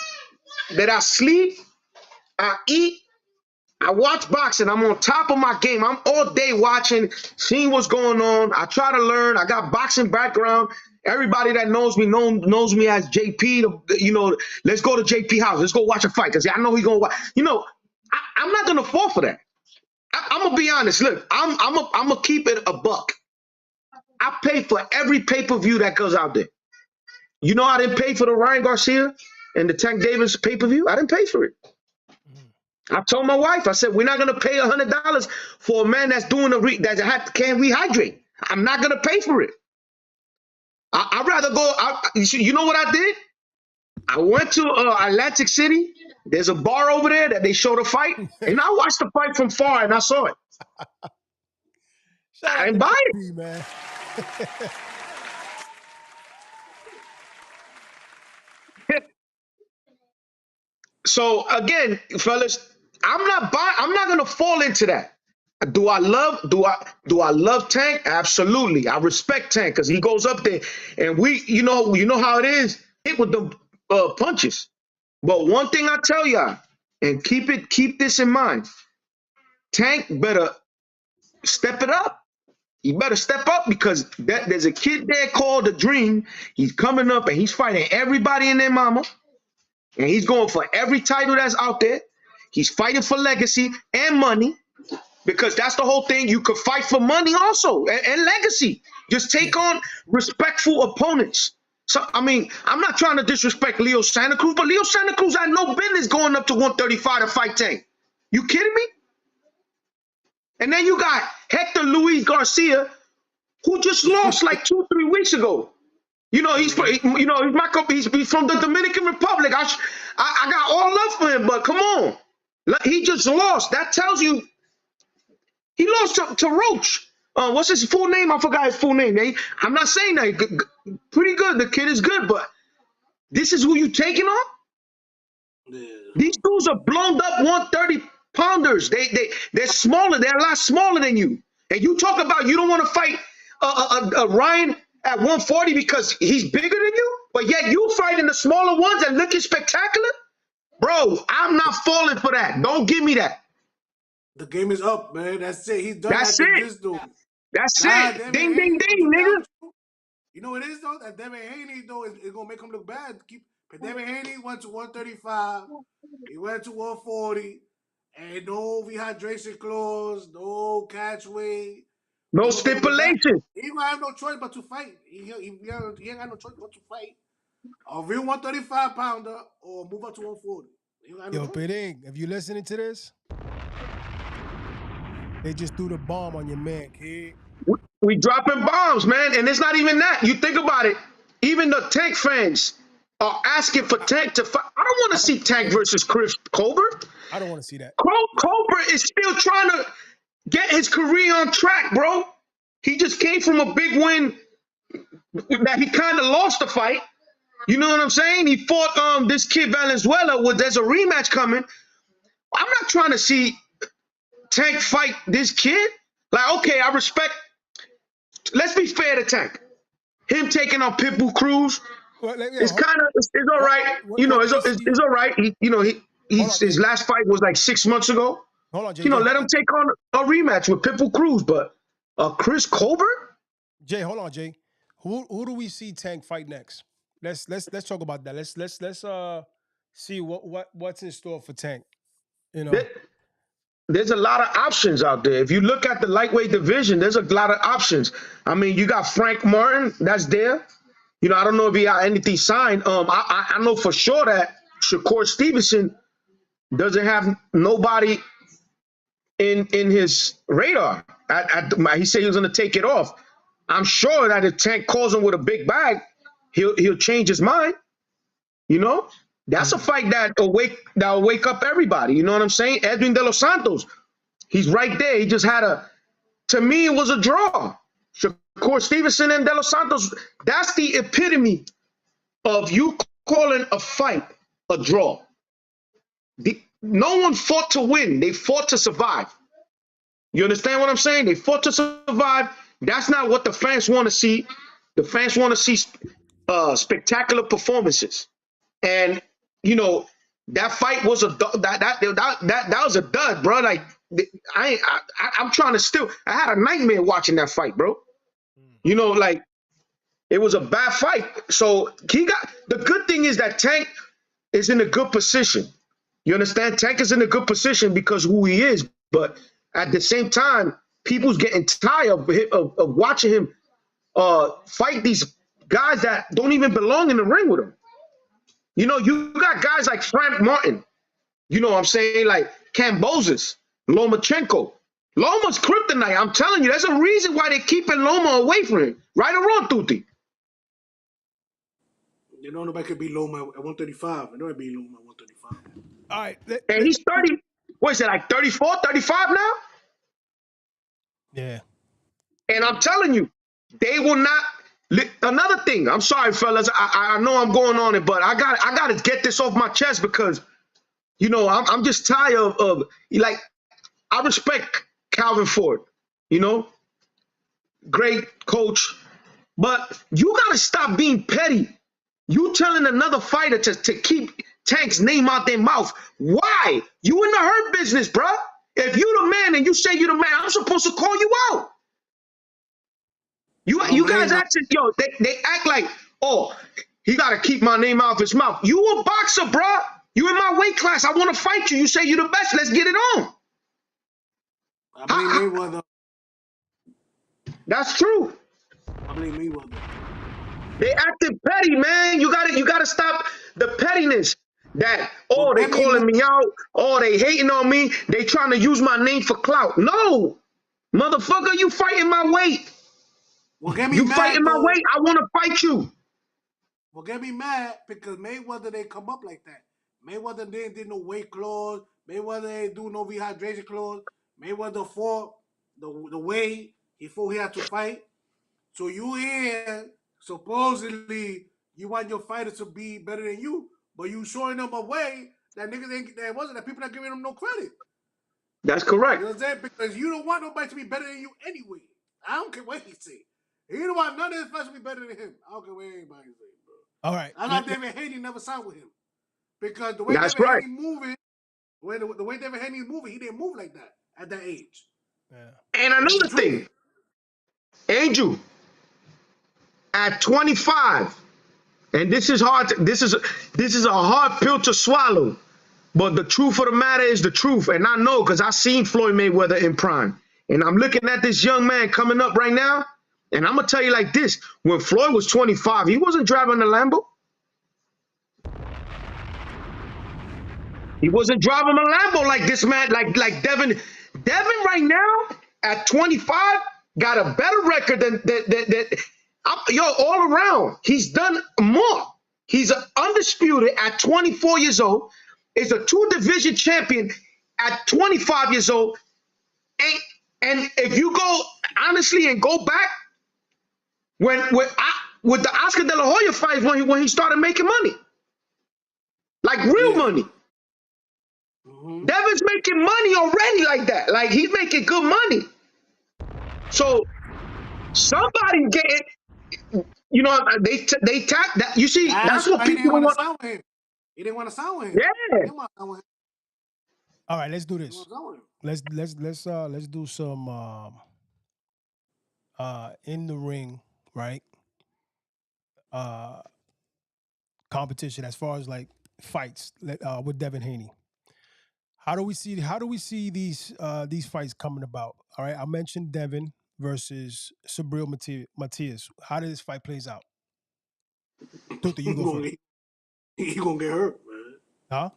Speaker 2: that I sleep, I eat, I watch boxing. I'm on top of my game. I'm all day watching, seeing what's going on. I try to learn. I got boxing background. Everybody that knows me knows me as JP. Let's go to JP house. Let's go watch a fight because I know he's going to watch. I'm not going to fall for that. I'm going to be honest. Look, I'm going to keep it a buck. I pay for every pay-per-view that goes out there. You know I didn't pay for the Ryan Garcia and the Tank Davis pay-per-view? I didn't pay for it. I told my wife, I said, we're not going to pay $100 for a man that's doing that can't rehydrate. I'm not going to pay for it. I'd rather go. You know what I did? I went to Atlantic City. There's a bar over there that they show the fight. And I watched the fight from far and I saw it. I didn't buy it.
Speaker 3: Man.
Speaker 2: So again, fellas, I'm not gonna fall into that. Do I love Tank? Absolutely. I respect Tank because he goes up there and you know how it is, hit with the punches. But one thing I tell y'all, and keep this in mind, Tank better step it up. You better step up because there's a kid there called the Dream. He's coming up and he's fighting everybody and their mama. And he's going for every title that's out there. He's fighting for legacy and money because that's the whole thing. You could fight for money also and legacy. Just take on respectful opponents. So, I mean, I'm not trying to disrespect Leo Santa Cruz, but Leo Santa Cruz had no business going up to 135 to fight Tank. You kidding me? And then you got Hector Luis Garcia, who just lost like 2-3 weeks ago. You know, he's from the Dominican Republic. I got all love for him, but come on. He just lost. That tells you he lost to Roach. What's his full name? I forgot his full name. I'm not saying that. Pretty good. The kid is good, but this is who you taking on?
Speaker 4: Yeah.
Speaker 2: These dudes are blown up 130 pounders. They're smaller. They're a lot smaller than you. And you talk about you don't want to fight Ryan at 140 because he's bigger than you, but yet you fighting the smaller ones and looking spectacular? Bro, I'm not falling for that. Don't give me that.
Speaker 4: The game is up, man. That's it. He's done
Speaker 2: That's
Speaker 4: after
Speaker 2: it.
Speaker 4: this dude.
Speaker 2: That's
Speaker 4: Nah,
Speaker 2: it.
Speaker 4: Devin
Speaker 2: Ding,
Speaker 4: Haney,
Speaker 2: ding, ding, nigga.
Speaker 4: You know what it is though? That Devin Haney though is gonna make him look bad. Devin Haney went to 135. He went to 140. And no rehydration clause, no catch weight.
Speaker 2: No stipulation.
Speaker 4: He ain't gonna have no choice but to fight. He ain't got no choice but to fight. A real 135 pounder or move up to 140.
Speaker 3: Yo, Peding, if you listening to this, they just threw the bomb on your man, kid.
Speaker 2: We dropping bombs, man. And it's not even that. You think about it. Even the Tank fans are asking for Tank to fight. I don't want to see Tank versus Chris Colbert.
Speaker 3: I don't want to see that.
Speaker 2: Colbert is still trying to get his career on track, bro. He just came from a big win that he kind of lost the fight. You know what I'm saying? He fought this kid Valenzuela. There's a rematch coming. I'm not trying to see Tank fight this kid. Like, okay, I respect. Let's be fair to Tank. Him taking on Pitbull Cruz.
Speaker 3: Well,
Speaker 2: It's kind of it's all right. It's all right. His last fight was like 6 months ago.
Speaker 3: Hold on, Jay.
Speaker 2: Let him take on a rematch with Pitbull Cruz, but Chris Colbert?
Speaker 3: Jay, hold on, Jay. Who do we see Tank fight next? Let's talk about that. Let's see what's in store for Tank. You know,
Speaker 2: There's a lot of options out there. If you look at the lightweight division, there's a lot of options. I mean, you got Frank Martin that's there. You know, I don't know if he got anything signed. I know for sure that Shakur Stevenson doesn't have nobody in his radar. He said he was going to take it off. I'm sure that if Tank calls him with a big bag, he'll change his mind. You know, that's a fight that'll wake up everybody. You know what I'm saying? Edwin De Los Santos, he's right there. He just had to me, it was a draw. Shakur Stevenson and De Los Santos, that's the epitome of you calling a fight a draw. No one fought to win. They fought to survive. You understand what I'm saying? They fought to survive. That's not what the fans want to see. The fans want to see spectacular performances. And, you know, that fight was that was a dud, bro. Like, I'm trying to I had a nightmare watching that fight, bro. You know, like, it was a bad fight. So the good thing is that Tank is in a good position. You understand? Tank is in a good position because who he is. But at the same time, people's getting tired of watching him fight these guys that don't even belong in the ring with him. You know, you got guys like Frank Martin. You know what I'm saying? Like Kambosos, Lomachenko. Loma's kryptonite. I'm telling you, there's a reason why they're keeping Loma away from him. Right or wrong, Tuti?
Speaker 4: You know, nobody could beat Loma at 135. Nobody beat Loma at 135.
Speaker 3: all right.
Speaker 2: And he's 30. What is it, like 34, 35 now?
Speaker 3: Yeah.
Speaker 2: And I'm telling you, they will not. Another thing, I'm sorry, fellas. I know I'm going on it, but I got to get this off my chest because You know, I'm just tired of like I respect Calvin Ford, you know, great coach, but you gotta stop being petty. You telling another fighter to keep Tank's name out their mouth. Why? You in the hurt business, bruh. If you the man and you say you the man, I'm supposed to call you out.
Speaker 4: I don't
Speaker 2: You guys
Speaker 4: blame no.
Speaker 2: actually, yo, they act like, oh, he gotta keep my name out of his mouth. You a boxer, bruh. You in my weight class. I want to fight you. You say you the best. Let's get it on.
Speaker 4: I blame Mayweather.
Speaker 2: That's true.
Speaker 4: I blame Mayweather.
Speaker 2: They acting petty, man. You gotta stop the pettiness. That
Speaker 4: Well,
Speaker 2: they
Speaker 4: get me
Speaker 2: calling me out. Oh, they hating on me. They trying to use my name for clout. No, motherfucker, you fighting my weight.
Speaker 4: well, get me
Speaker 2: You
Speaker 4: mad
Speaker 2: fighting my
Speaker 4: though.
Speaker 2: weight. I want to fight you.
Speaker 4: Well, get me mad because Mayweather they come up like that. Mayweather did no weight clause. Mayweather ain't do no rehydration clause. Mayweather fought the way he thought he had to fight. So you here supposedly you want your fighter to be better than you, but you showing them a way that niggas ain't that people not giving them no credit.
Speaker 2: That's
Speaker 4: You know
Speaker 2: correct.
Speaker 4: what I'm saying? Because you don't want nobody to be better than you anyway. I don't care what he say. He don't want none of his fights to be better than him. I don't care what anybody say, bro.
Speaker 3: All right.
Speaker 4: I thought David Haney never signed with him because the way
Speaker 2: That's
Speaker 4: David
Speaker 2: right.
Speaker 4: Haney moving, the way David Haney moving, he didn't move like that at that age.
Speaker 3: Yeah.
Speaker 2: And
Speaker 4: That's the
Speaker 2: another
Speaker 4: truth.
Speaker 2: thing, Angel, at 25, and this is hard. This is a hard pill to swallow. But the truth of the matter is the truth. And I know because I seen Floyd Mayweather in prime. And I'm looking at this young man coming up right now. And I'm going to tell you like this. When Floyd was 25, he wasn't driving a Lambo. He wasn't driving a Lambo like this man, like Devin. Devin right now at 25 got a better record than all around. He's done more. He's undisputed at 24 years old. Is a two-division champion at 25 years old. And if you go honestly and go back with the Oscar De La Hoya fights when he started making money, like real
Speaker 4: Yeah.
Speaker 2: money.
Speaker 4: Mm-hmm.
Speaker 2: Devin's making money already like that. Like he's making good money. So somebody getting, they tap that. You see, that's
Speaker 4: That's
Speaker 2: what
Speaker 4: why he
Speaker 2: people
Speaker 4: didn't
Speaker 2: don't
Speaker 4: want to
Speaker 2: want.
Speaker 4: sign with him. He didn't want to sign with him.
Speaker 2: Yeah,
Speaker 4: He didn't want to sign with him.
Speaker 3: All right. Let's do
Speaker 4: He didn't
Speaker 3: this.
Speaker 4: want to sign with him.
Speaker 3: Let's do some in the ring, right? Competition as far as like fights with Devin Haney. How do we see these fights coming about? All right, I mentioned Devin versus Sabril Matias. How did this fight plays out? Tuta, you go first.
Speaker 4: He gonna get hurt, man.
Speaker 3: Huh?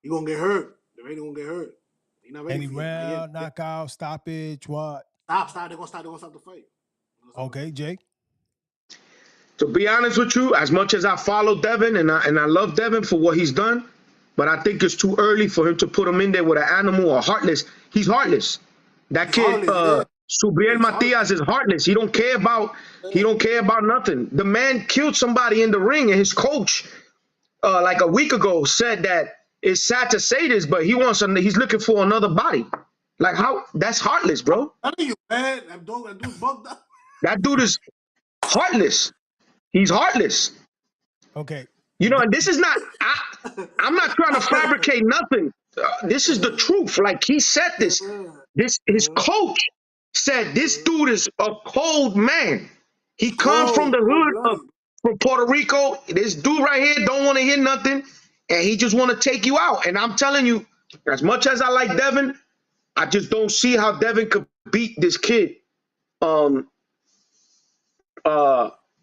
Speaker 4: He gonna get hurt. The Raiders gonna get hurt. He not ready
Speaker 3: Any
Speaker 4: for it. Not yet.
Speaker 3: round, knockout, stoppage, what?
Speaker 4: Stop. They're gonna stop. They're gonna stop the fight.
Speaker 3: Okay, Jake.
Speaker 2: to be honest with you, as much as I follow Devin and I love Devin for what he's done, but I think it's too early for him to put him in there with an animal or heartless. He's heartless. That
Speaker 4: He's
Speaker 2: kid,
Speaker 4: heartless,
Speaker 2: Subriel
Speaker 4: He's heartless.
Speaker 2: Matias is heartless. He don't care about nothing. The man killed somebody in the ring, and his coach, like a week ago, said that it's sad to say this, but he's looking for another body. Like how? That's heartless, bro.
Speaker 4: I'm telling you, man. That dude's bugged up.
Speaker 2: That dude is heartless. He's heartless.
Speaker 3: Okay.
Speaker 2: You know, and this is not, I'm not trying to fabricate nothing. This is the truth. Like he said his coach said this dude is a cold man. He comes from the hood from Puerto Rico. This dude right here don't want to hear nothing. And he just want to take you out. And I'm telling you, as much as I like Devin, I just don't see how Devin could beat this kid.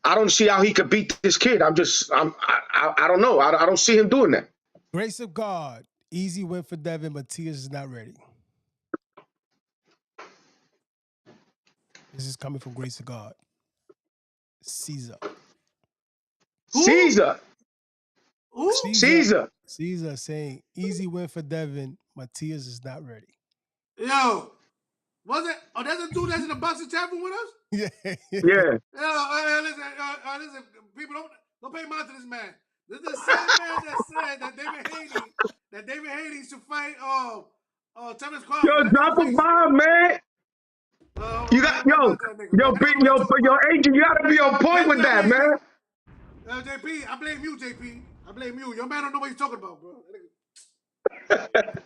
Speaker 2: I don't see how he could beat this kid. I don't know. I don't see him doing that.
Speaker 3: Grace of God. Easy win for Devin. Matias is not ready. This is coming from Grace of God. Caesar.
Speaker 2: Caesar.
Speaker 4: Who?
Speaker 2: Caesar.
Speaker 3: Caesar saying easy win for Devin. Matias is not ready.
Speaker 4: Yo, was it? Oh, that's a dude that's in the boxing tavern with us.
Speaker 3: Yeah.
Speaker 2: Yeah.
Speaker 4: Listen, people don't pay mind to this man. This is the same man that said that that David Haney should fight Terrence Crawford.
Speaker 2: Yo,
Speaker 4: That
Speaker 2: drop
Speaker 4: nigga
Speaker 2: a
Speaker 4: crazy,
Speaker 2: bomb, man. You got yo, agent. You gotta be on point with that, man.
Speaker 4: JP, I blame you, JP. I blame you. Your man don't know what he's talking about, bro. That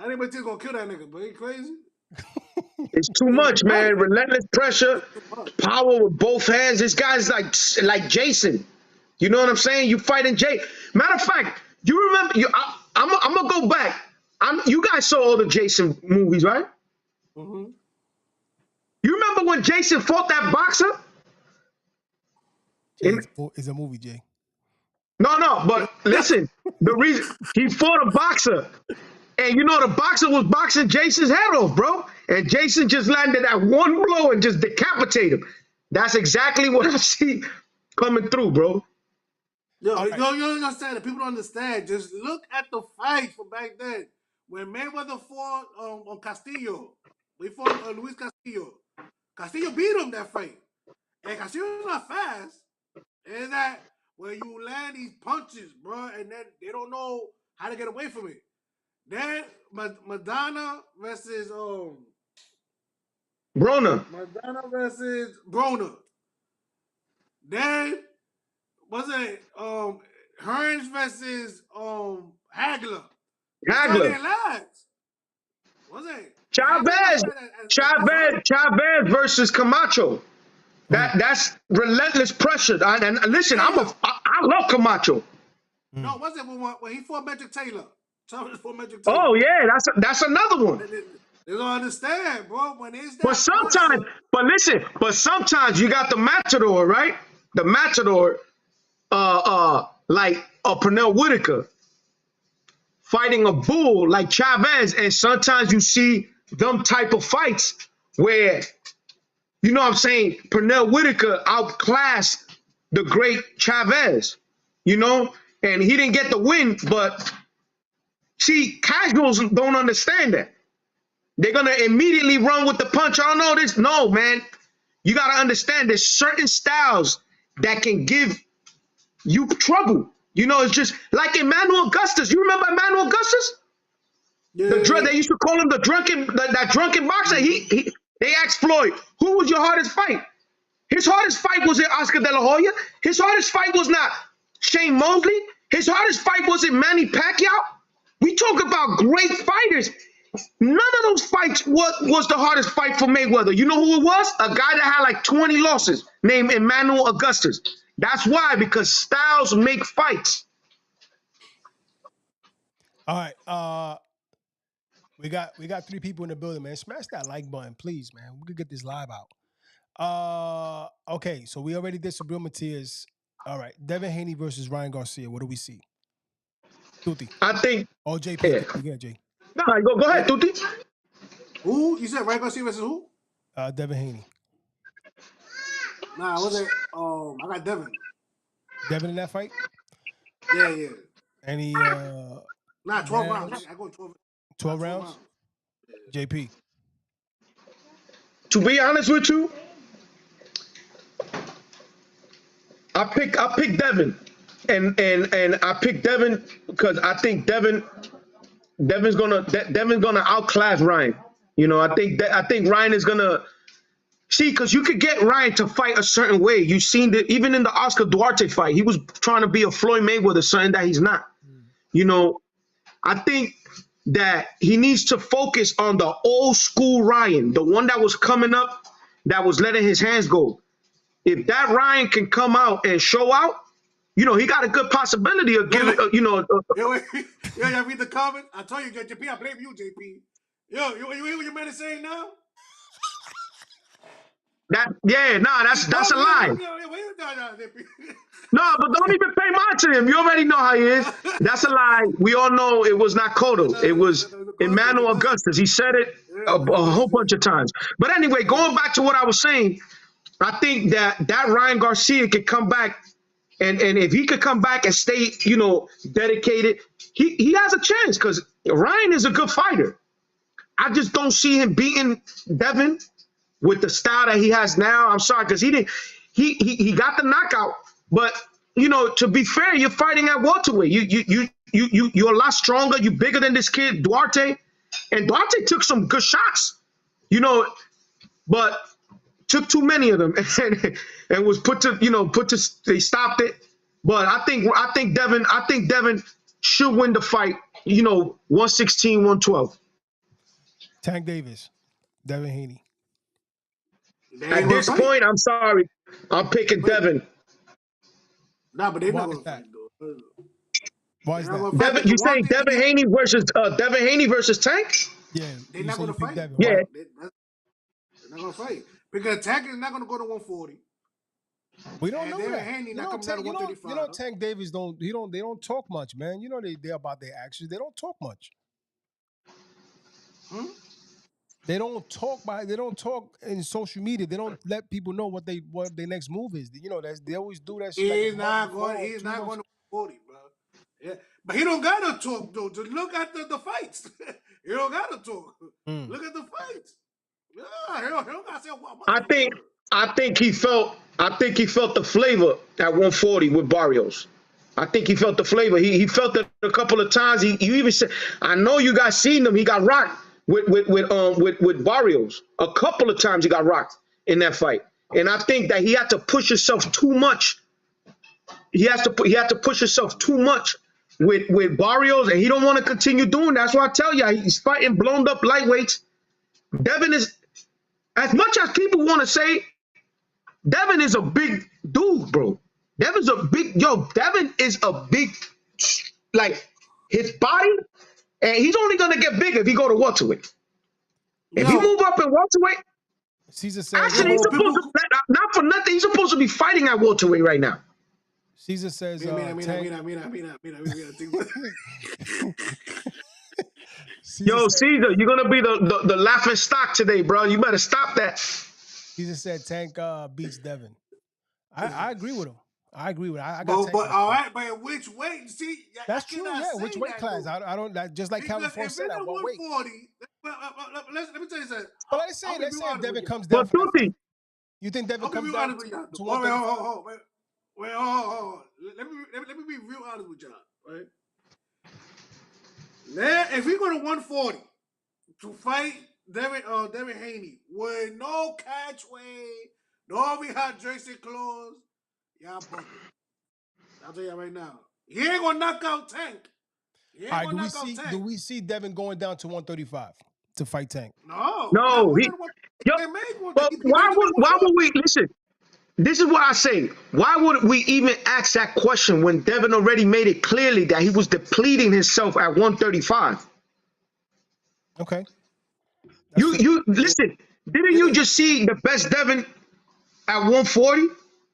Speaker 4: nigga just gonna kill that nigga, but he crazy.
Speaker 2: It's too much, man. Relentless pressure, power with both hands. This guy's like Jason. You know what I'm saying? You fighting Jay. Matter of fact, you remember? I'm gonna go back. You guys saw all the Jason movies, right?
Speaker 4: Mm-hmm.
Speaker 2: You remember when Jason fought that boxer?
Speaker 3: It's a movie, Jay.
Speaker 2: No, but listen, the reason he fought a boxer, and you know the boxer was boxing Jason's head off, bro, and Jason just landed that one blow and just decapitated him. That's exactly what I see coming through, bro.
Speaker 4: Yo, you don't understand. The people don't understand. Just look at the fight from back then when Mayweather fought on Castillo. We fought Luis Castillo. Castillo beat him that fight, and Castillo's not fast. And that when you land these punches, bro, and then they don't know how to get away from it. Then Madonna versus
Speaker 2: Broner.
Speaker 4: Madonna versus Broner. Then was it Hearns versus Hagler?
Speaker 2: Hagler.
Speaker 4: Was it
Speaker 2: Chavez versus Camacho. That's relentless pressure. And listen, I love Camacho.
Speaker 4: No, was it when he fought Magic Taylor?
Speaker 2: Oh yeah, that's another one.
Speaker 4: They don't understand, bro. When it's that
Speaker 2: but sometimes you got the Matador, right? The Matador, like a Pernell Whitaker fighting a bull like Chavez, and sometimes you see them type of fights where, you know what I'm saying, Pernell Whitaker outclassed the great Chavez, you know, and he didn't get the win, but see, casuals don't understand that. They're going to immediately run with the punch. I don't know this. No, man. You got to understand there's certain styles that can give you trouble. You know, it's just like Emmanuel Augustus. You remember Emmanuel Augustus?
Speaker 4: Yeah.
Speaker 2: They used to call him that drunken boxer. They asked Floyd, who was your hardest fight? His hardest fight wasn't Oscar De La Hoya. His hardest fight was not Shane Mosley. His hardest fight wasn't Manny Pacquiao. We talk about great fighters. None of those fights was the hardest fight for Mayweather. You know who it was? A guy that had like 20 losses named Emmanuel Augustus. That's why, because styles make fights.
Speaker 3: All right. We got 3 people in the building, man. Smash that like button, please, man. We could get this live out. Okay, so we already did Subriel Matias. All right. Devin Haney versus Ryan Garcia. What do we see? Tutti.
Speaker 2: I think.
Speaker 3: Oh, JP. Yeah, Jay.
Speaker 2: No, go ahead, Tutti.
Speaker 4: Who? You said Ryan Garcia versus who?
Speaker 3: Devin Haney.
Speaker 4: Nah, was it? I got Devin.
Speaker 3: Devin in that fight?
Speaker 4: Yeah.
Speaker 3: And he
Speaker 4: 12 rounds. I go
Speaker 3: 12 rounds? Yeah. JP.
Speaker 2: To be honest with you, I pick Devin. And I picked Devin because I think Devin's gonna outclass Ryan. You know, I think Ryan is gonna see, because you could get Ryan to fight a certain way. You've seen that even in the Oscar Duarte fight, he was trying to be a Floyd Mayweather, something that he's not. You know, I think that he needs to focus on the old school Ryan, the one that was coming up, that was letting his hands go. If that Ryan can come out and show out, you know, he got a good possibility of giving,
Speaker 4: Yo, read the comment. I told you, JP, I blame you, JP. Yo, you hear what your man is saying now?
Speaker 2: That's a lie. No, but don't even pay mind to him. You already know how he is. That's a lie. We all know it was not Cotto. It was Emmanuel Augustus. He said it a whole bunch of times. But anyway, going back to what I was saying, I think that Ryan Garcia could come back, and if he could come back and stay, you know, dedicated, he has a chance, because Ryan is a good fighter. I just don't see him beating Devin with the style that he has now. I'm sorry, because he got the knockout, but you know, to be fair, you're fighting at welterweight. You you're a lot stronger. You bigger than this kid Duarte, and Duarte took some good shots, you know, but took too many of them and was put to they stopped it. But I think Devin should win the fight. 116, 112.
Speaker 3: Tank Davis, Devin Haney.
Speaker 2: At this point, I'm sorry, I'm picking Devin.
Speaker 4: Nah, but they're
Speaker 3: Why
Speaker 4: not
Speaker 3: is
Speaker 4: gonna
Speaker 3: that?
Speaker 4: fight though.
Speaker 3: Why is
Speaker 4: They're not
Speaker 3: that?
Speaker 4: gonna fight.
Speaker 2: Devin, you saying Devin Haney versus Tank?
Speaker 3: Yeah,
Speaker 4: They're
Speaker 3: you
Speaker 4: not
Speaker 3: say you
Speaker 4: gonna
Speaker 3: pick
Speaker 4: fight.
Speaker 3: Devin.
Speaker 2: Yeah.
Speaker 3: Why?
Speaker 4: They're not gonna fight because Tank is not gonna go to 140.
Speaker 3: We don't
Speaker 4: And
Speaker 3: know
Speaker 4: Devin
Speaker 3: that.
Speaker 4: Haney
Speaker 3: You
Speaker 4: not
Speaker 3: know,
Speaker 4: coming down to
Speaker 3: Tank,
Speaker 4: 135.
Speaker 3: Tank Davis they don't talk much, man. You know they about their actions. They don't talk much. They don't talk in social media. They don't let people know what their next move is. You know, they always do that shit like
Speaker 4: He's
Speaker 3: a month
Speaker 4: not
Speaker 3: before,
Speaker 4: going. He's
Speaker 3: 2
Speaker 4: not
Speaker 3: months.
Speaker 4: going to 40, bro. Yeah, but he don't gotta talk though. To look at the fights, he don't gotta talk. Look at the fights. Yeah, he don't gotta say what.
Speaker 2: I think he felt the flavor at 140 with Barrios. I think he felt the flavor. He felt it a couple of times. You even said, I know you guys seen him. He got rocked with Barrios. A couple of times he got rocked in that fight. And I think that he had to push himself too much. He had to push himself too much with Barrios, and he don't want to continue doing that. That's why I tell you, he's fighting blown up lightweights. Devin is, as much as people want to say, Devin is a big dude, bro. Devin is a big, like, his body, and he's only gonna get bigger if he go to welterweight. If he move up in welterweight,
Speaker 3: Caesar says,
Speaker 2: actually he's supposed to, not for nothing, he's supposed to be fighting at welterweight right now.
Speaker 3: Caesar says,
Speaker 2: Caesar, you're gonna be the laughing stock today, bro. You better stop that.
Speaker 3: Caesar said Tank beats Devin. I agree with him. I agree with him. I
Speaker 4: But
Speaker 3: got Tank.
Speaker 4: all right, but which weight? See,
Speaker 3: that's true. Yeah, which weight class? I don't. Just like California said, at what weight?
Speaker 4: 140. Let me tell you something.
Speaker 3: But let's say Devin comes
Speaker 2: But
Speaker 3: down for that fight.
Speaker 2: Tuti,
Speaker 3: You think Devin comes down to 135?
Speaker 4: Wait, hold on. Let me be real honest with y'all, right? Now, if we go to 140 to fight Devin Haney with no catchway, no rehydration clause, y'all bugging. I'll tell you right now. He ain't gonna knock out Tank.
Speaker 3: All right, do we see Devin going down to 135 to fight Tank?
Speaker 2: no. But why would we listen? This is what I say. Why would we even ask that question when Devin already made it clearly that he was depleting himself at 135?
Speaker 3: Okay.
Speaker 2: You listen. Didn't you just see the best Devin at 140?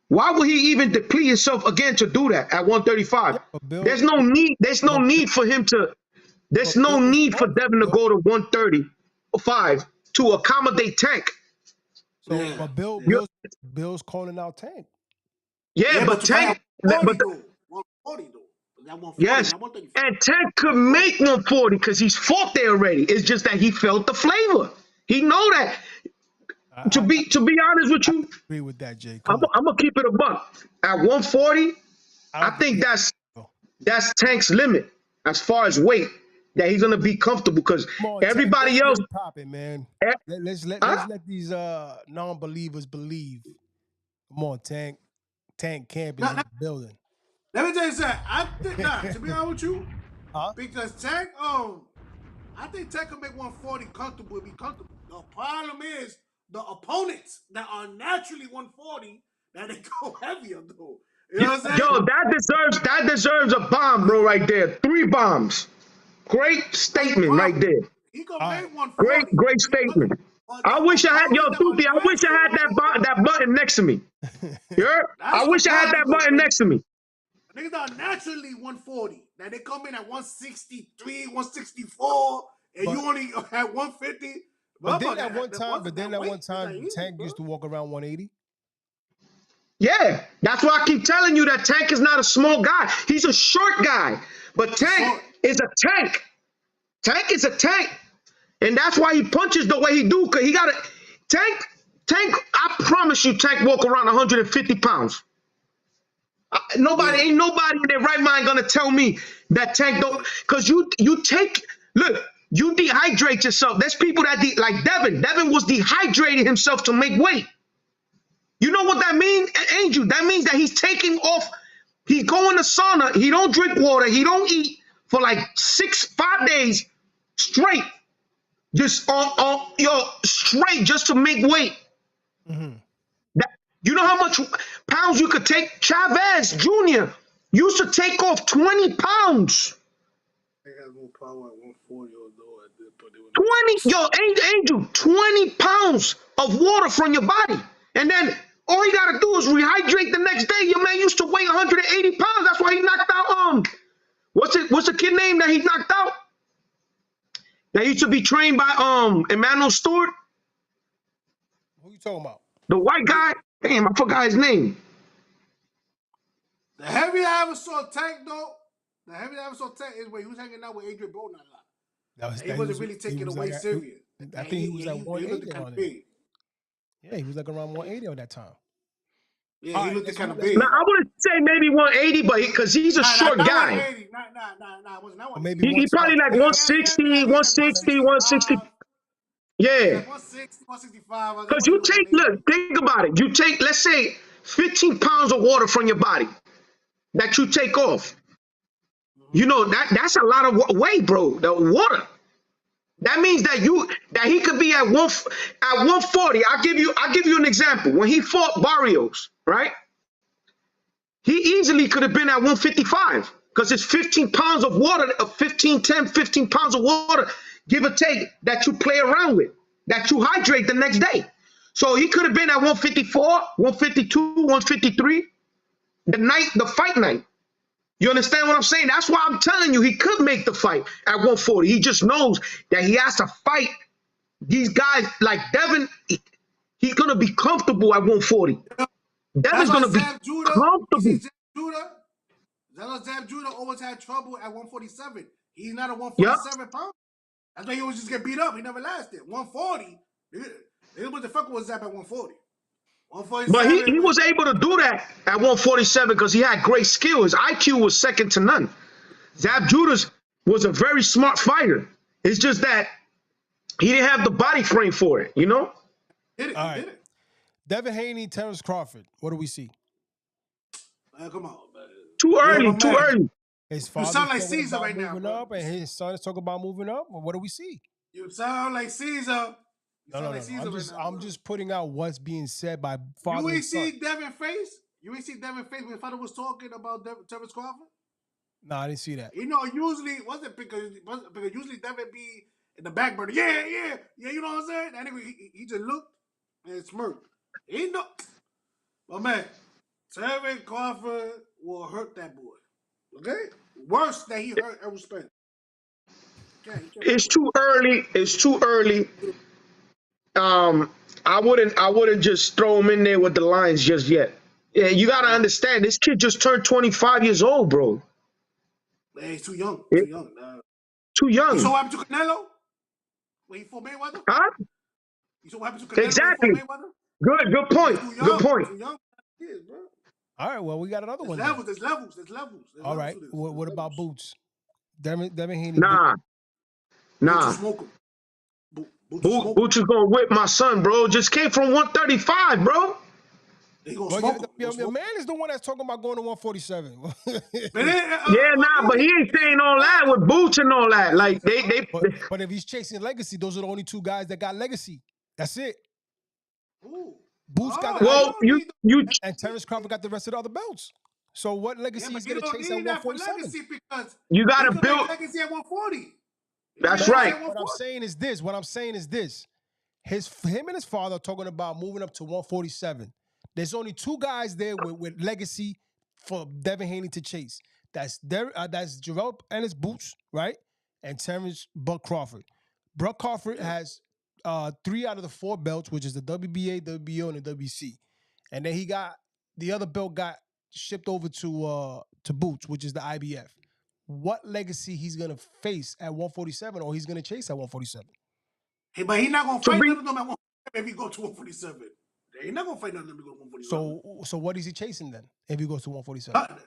Speaker 2: Why would he even deplete himself again to do that at 135? There's no need. There's no need for him to. There's no need for Devin to go to 135 to accommodate Tank.
Speaker 3: So, but Bill's calling out Tank.
Speaker 2: Yeah, but Tank. But
Speaker 4: 140 though.
Speaker 2: Yes, and Tank could make 140 because he's fought there already. It's just that he felt the flavor. He know that. To be honest with you,
Speaker 3: I agree with that, Jay.
Speaker 2: I'm gonna keep it a buck. At 140, I think that's Tank's limit as far as weight that he's gonna be comfortable because everybody else
Speaker 3: popping, man. Let's let these non-believers believe. Come on, Tank Camp is in the building.
Speaker 4: Let me tell you something. I think to be honest with you, because Tank, I think Tank can make 140 comfortable. Be comfortable. The problem is the opponents that are naturally 140 that they go heavier though. You know what I'm saying?
Speaker 2: Yo, that deserves a bomb, bro, right there. 3 bombs. Great statement right there.
Speaker 4: He can make 140.
Speaker 2: Great statement. I wish I had Tuti. I wish I had that button next to me. I wish I had that button next to me.
Speaker 4: Niggas are naturally 140. Now they come in at 163, 164, and you only had 150.
Speaker 3: But then at one time, Tank used to walk around 180.
Speaker 2: Yeah, that's why I keep telling you that Tank is not a small guy. He's a short guy. But Tank is a tank. Tank is a tank. And that's why he punches the way he do, because he got a Tank, I promise you, Tank walk around 150 pounds. Ain't nobody in their right mind gonna tell me that Tank don't, because you dehydrate yourself. There's people that like Devin. Devin was dehydrating himself to make weight. You know what that means, Angel? That means that he's taking off. He's going to sauna. He don't drink water. He don't eat for like 5 days straight. Just straight just to make weight.
Speaker 3: Mm-hmm.
Speaker 2: You know how much pounds you could take? Chavez Jr. used to take off 20 pounds.
Speaker 4: They got more power at 140 although at this point.
Speaker 2: 20, Angel, 20 pounds of water from your body. And then all you gotta do is rehydrate the next day. Your man used to weigh 180 pounds. That's why he knocked out what's the kid name that he knocked out? That used to be trained by Emmanuel Stewart.
Speaker 3: Who you talking about?
Speaker 2: The white guy. Damn, I forgot his name.
Speaker 4: The heaviest I ever saw Tank though. The heaviest I ever saw Tank is when he was hanging out with Adrian Broner a lot. He wasn't really taking it away serious.
Speaker 3: I think he was at 180 around there. Yeah, he was like around 180 at that time.
Speaker 4: Yeah, he looked kind of big.
Speaker 2: Now, I wouldn't say maybe 180, but because he's a short guy.
Speaker 4: Nah, it wasn't that one.
Speaker 3: Maybe
Speaker 2: He probably like 160, 160, 160. Yeah.
Speaker 4: 160, 165.
Speaker 2: Because think about it. You take, let's say, 15 pounds of water from your body that you take off. You know, that's a lot of weight, bro. The water. That means that he could be at 140. I'll give you an example. When he fought Barrios, right? He easily could have been at 155 because it's 15 pounds of water, 15 pounds of water, give or take, that you play around with, that you hydrate the next day. So he could have been at 154, 152, 153 the fight night. You understand what I'm saying? That's why I'm telling you he could make the fight at 140. He just knows that he has to fight these guys like Devin. He's going to be comfortable at 140. Devin's going to be comfortable.
Speaker 4: Zab Judah always had trouble at 147. He's not a 147 pound. That's why he always just get beat up. He never lasted. 140. What the fuck was Zab at 140?
Speaker 2: But he was able to do that at 147 because he had great skill. His IQ was second to none. Zab Judah was a very smart fighter. It's just that he didn't have the body frame for it, you know?
Speaker 4: Did it.
Speaker 3: Devin Haney, Terrence Crawford. What do we see?
Speaker 4: Come on, man.
Speaker 2: Too early.
Speaker 3: His father
Speaker 4: sound like Caesar right now.
Speaker 3: Moving up, and his son is talking about moving up. What do we see?
Speaker 4: You sound like Caesar.
Speaker 3: No. I'm just putting out what's being said by father.
Speaker 4: You ain't see Devin face? You ain't see Devin face when father was talking about Terrence Crawford?
Speaker 3: No, I didn't see that.
Speaker 4: You know, usually wasn't because usually Devin be in the back burner. Yeah. You know what I'm saying? That nigga, he just looked and smirked. He know, but man, Terrence Crawford will hurt that boy. Okay, worse than he hurt Errol Spence.
Speaker 2: It's too early. I wouldn't just throw him in there with the Lions just yet. Yeah, you gotta understand, this kid just turned 25 years old, bro.
Speaker 4: Man, he's too young.
Speaker 2: Too young.
Speaker 4: You saw what happened to Canelo when he fought Mayweather?
Speaker 2: Huh?
Speaker 4: You saw what happened to Canelo
Speaker 2: exactly.
Speaker 4: when he fought Mayweather?
Speaker 2: Good point. Good point.
Speaker 4: Too young. Is, bro.
Speaker 3: All right, well, we got another one.
Speaker 4: There's levels.
Speaker 3: All right, what about Boots? Devin Haney.
Speaker 2: Nah.
Speaker 4: Boots smoke him.
Speaker 2: Boots is gonna whip my son, bro. Just came from 135, bro.
Speaker 3: Your man is the one that's talking about going to 147.
Speaker 2: But he ain't saying all that with Boots and all that. Like
Speaker 3: but if he's chasing legacy, those are the only two guys that got legacy. That's it.
Speaker 4: Ooh.
Speaker 3: Boots got the
Speaker 2: and
Speaker 3: Terrence Crawford got the rest of the other belts. So what legacy is going to chase at 147?
Speaker 2: You got to build
Speaker 4: legacy at 140.
Speaker 2: That's right.
Speaker 3: What I'm saying is this. Him and his father are talking about moving up to 147. There's only two guys there with legacy for Devin Haney to chase. That's Jarrell and his Boots, right? And Terrence Buck Crawford. Buck Crawford has 3 out of the 4 belts, which is the WBA, WBO, and the WC. And then he got the other belt got shipped over to Boots, which is the IBF. What legacy he's gonna face at 147, or he's gonna chase at 147?
Speaker 4: Hey, but he's not gonna fight none of them at 147 if he go to 147. He's not gonna fight nothing if he goes to 147.
Speaker 3: So what is he chasing then? If he goes to 147,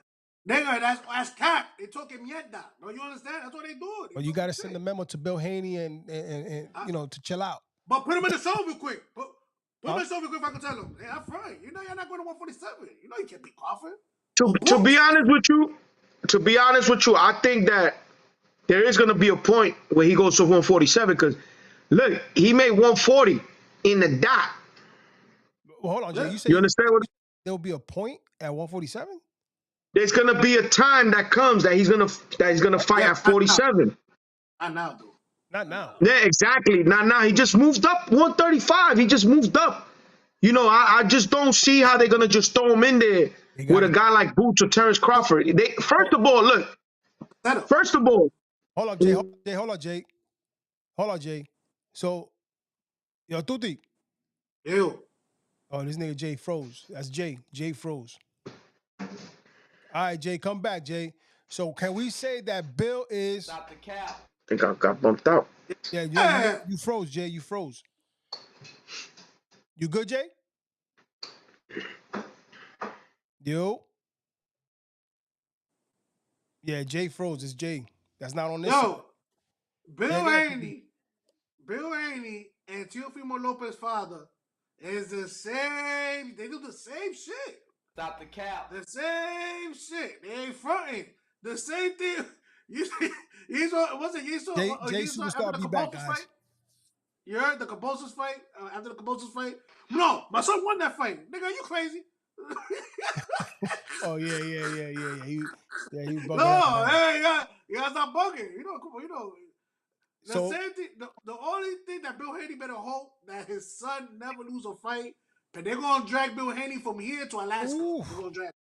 Speaker 4: Nigga, that's cap. They talking mierda. Don't you understand? That's what they do.
Speaker 3: but you got to send a memo to Bill Haney and to chill out.
Speaker 4: But put him in the show real quick. Put him in the show real quick if I can tell him. Hey, I'm fine. You know you're not going to 147. You know you can't be coughing.
Speaker 2: To be honest with you, I think that there is going to be a point where he goes to 147 because, look, he made 140 in the dot.
Speaker 3: Well, hold on, Jay. You
Speaker 2: understand what?
Speaker 3: There will be a point at 147.
Speaker 2: There's going to be a time that comes that he's going to fight at 47.
Speaker 4: Not now, dude.
Speaker 3: Not now.
Speaker 2: Yeah, exactly. Not now. He just moved up 135. He just moved up. You know, I just don't see how they're going to just throw him in there with a guy like Boots or Terrence Crawford. First of all,
Speaker 3: hold on, Jay. Hold on, Jay. So, yo, Tuti.
Speaker 4: Ew.
Speaker 3: Oh, this nigga Jay froze. That's Jay. Jay froze. All right, Jay, come back, Jay. So, can we say that Bill is...
Speaker 1: Stop the cap.
Speaker 2: I think I got bumped out.
Speaker 3: Yeah, you froze, Jay. You froze. You good, Jay? Yo. Yeah, Jay froze. It's Jay. That's not on this side.
Speaker 4: Bill Haney and Teofimo Lopez's father is the same. They do the same shit.
Speaker 1: Stop the cap.
Speaker 4: The same shit. They ain't fronting. The same thing. Jay
Speaker 3: Superstar be back, guys.
Speaker 4: Fight? You heard the Cabosas fight? After the Cabosas fight? No, my son won that fight. Nigga, you crazy?
Speaker 3: Oh, yeah. He was bugging.
Speaker 4: No, hey, you gotta stop bugging. The same thing. The only thing that Bill Haney better hope that his son never lose a fight, but they're gonna drag Bill Haney from here to Alaska. They're gonna drag.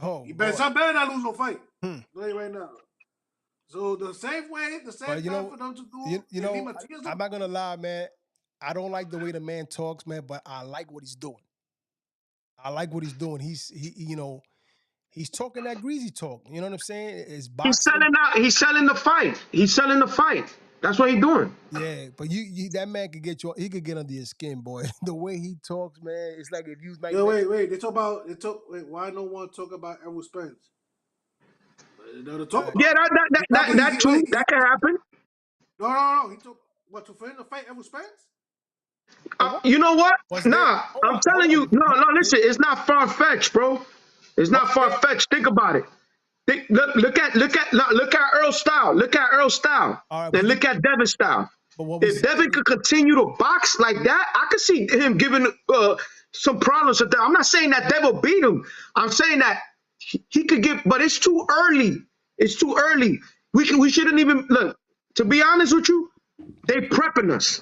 Speaker 3: Oh,
Speaker 4: son better not lose no fight. Right now. So the same way, the same thing for them to do.
Speaker 3: I'm not gonna lie, man. I don't like the way the man talks, man, but I like what he's doing. He's talking that greasy talk. You know what I'm saying? It's boxing.
Speaker 2: He's selling the fight. That's what he's doing.
Speaker 3: Yeah, but that man could he could get under your skin, boy. The way he talks, man, it's like if you like.
Speaker 4: Yo, wait. Why no one talk about Errol Spence?
Speaker 2: That too. That can happen.
Speaker 4: No. He took for him to fight Errol Spence?
Speaker 2: You know what? I'm telling you. No, listen. It's not far-fetched, bro. It's not far-fetched. Think about it. Look at Earl Style. Right, and look at Devin Style. If Devin could continue to box like that, I could see him giving some problems with that. I'm not saying that Devin will beat him. I'm saying that he could get, but it's too early. We shouldn't even look. To be honest with you, they prepping us.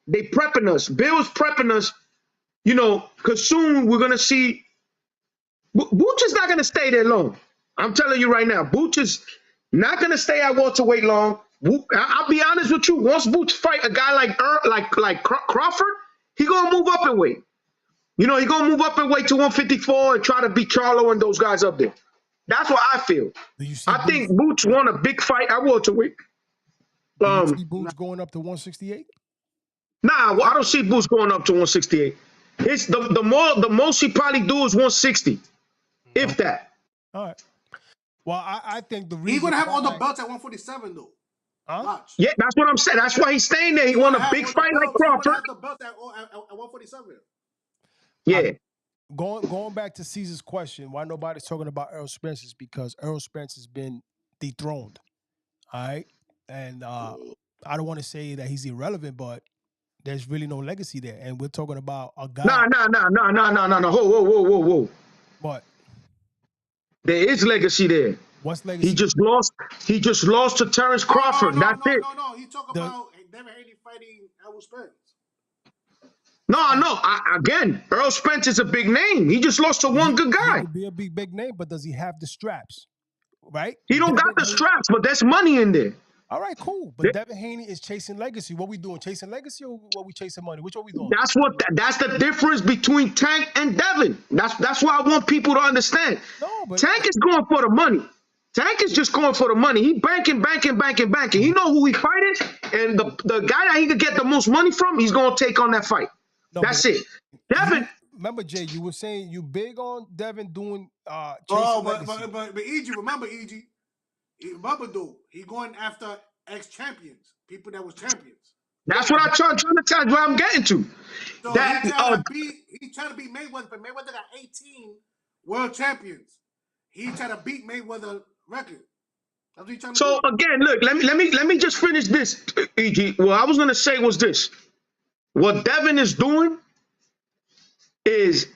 Speaker 2: Bill's prepping us, because soon we're gonna see. Boots is not gonna stay there long. I'm telling you right now, Boots is not gonna stay at welterweight long. I'll be honest with you. Once Boots fight a guy like Crawford, he gonna move up in weight. He gonna move up in weight to 154 and try to beat Charlo and those guys up there. That's what I feel. I think Boots won a big fight at welterweight.
Speaker 3: Do you see Boots going up to 168?
Speaker 2: Nah, I don't see Boots going up to 168. It's the most he probably do is 160, if that.
Speaker 3: All right. Well, I think the reason
Speaker 4: he's gonna have all the belts at 147 though.
Speaker 3: Huh?
Speaker 4: Watch.
Speaker 2: Yeah, that's what I'm saying. That's why he's staying there. He won a big fight like Crawford.
Speaker 4: Have the belts at 147.
Speaker 2: Yeah.
Speaker 3: Going back to Caesar's question, why nobody's talking about Errol Spence is because Errol Spence has been dethroned. All right, and I don't want to say that he's irrelevant, but there's really no legacy there, and we're talking about a guy.
Speaker 2: No. Whoa.
Speaker 3: What?
Speaker 2: There is legacy there.
Speaker 3: What's legacy?
Speaker 2: He just lost to Terrence Crawford. That's it.
Speaker 4: No. He talk about Devin Haney fighting Errol Spence.
Speaker 2: No. Again, Earl Spence is a big name. He just lost to one good guy.
Speaker 3: He could be a big name, but does he have the straps? Right?
Speaker 2: He don't got the straps, but there's money in there.
Speaker 3: All right, cool. But Devin Haney is chasing legacy. What we doing? Chasing legacy or what we chasing money? Which one we doing?
Speaker 2: That's the difference between Tank and Devin. That's why I want people to understand.
Speaker 3: No, but
Speaker 2: Tank is going for the money. Tank is just going for the money. He banking. He know who he fighting, and the guy that he could get the most money from, he's going to take on that fight. No, that's it. Devin,
Speaker 3: remember, Jay, you were saying you big on Devin doing chasing
Speaker 4: Oh,
Speaker 3: legacy.
Speaker 4: but EG, remember EG? Remember though, he going after ex-champions, people that was champions.
Speaker 2: That's what I'm trying to tell you. Where I'm getting to.
Speaker 4: So
Speaker 2: That
Speaker 4: he trying to beat Mayweather, but Mayweather got 18 world champions. He trying to beat Mayweather record. That's what he trying to
Speaker 2: so
Speaker 4: do.
Speaker 2: again, look, let me just finish this, EG. What I was gonna say was this. What Devin is doing is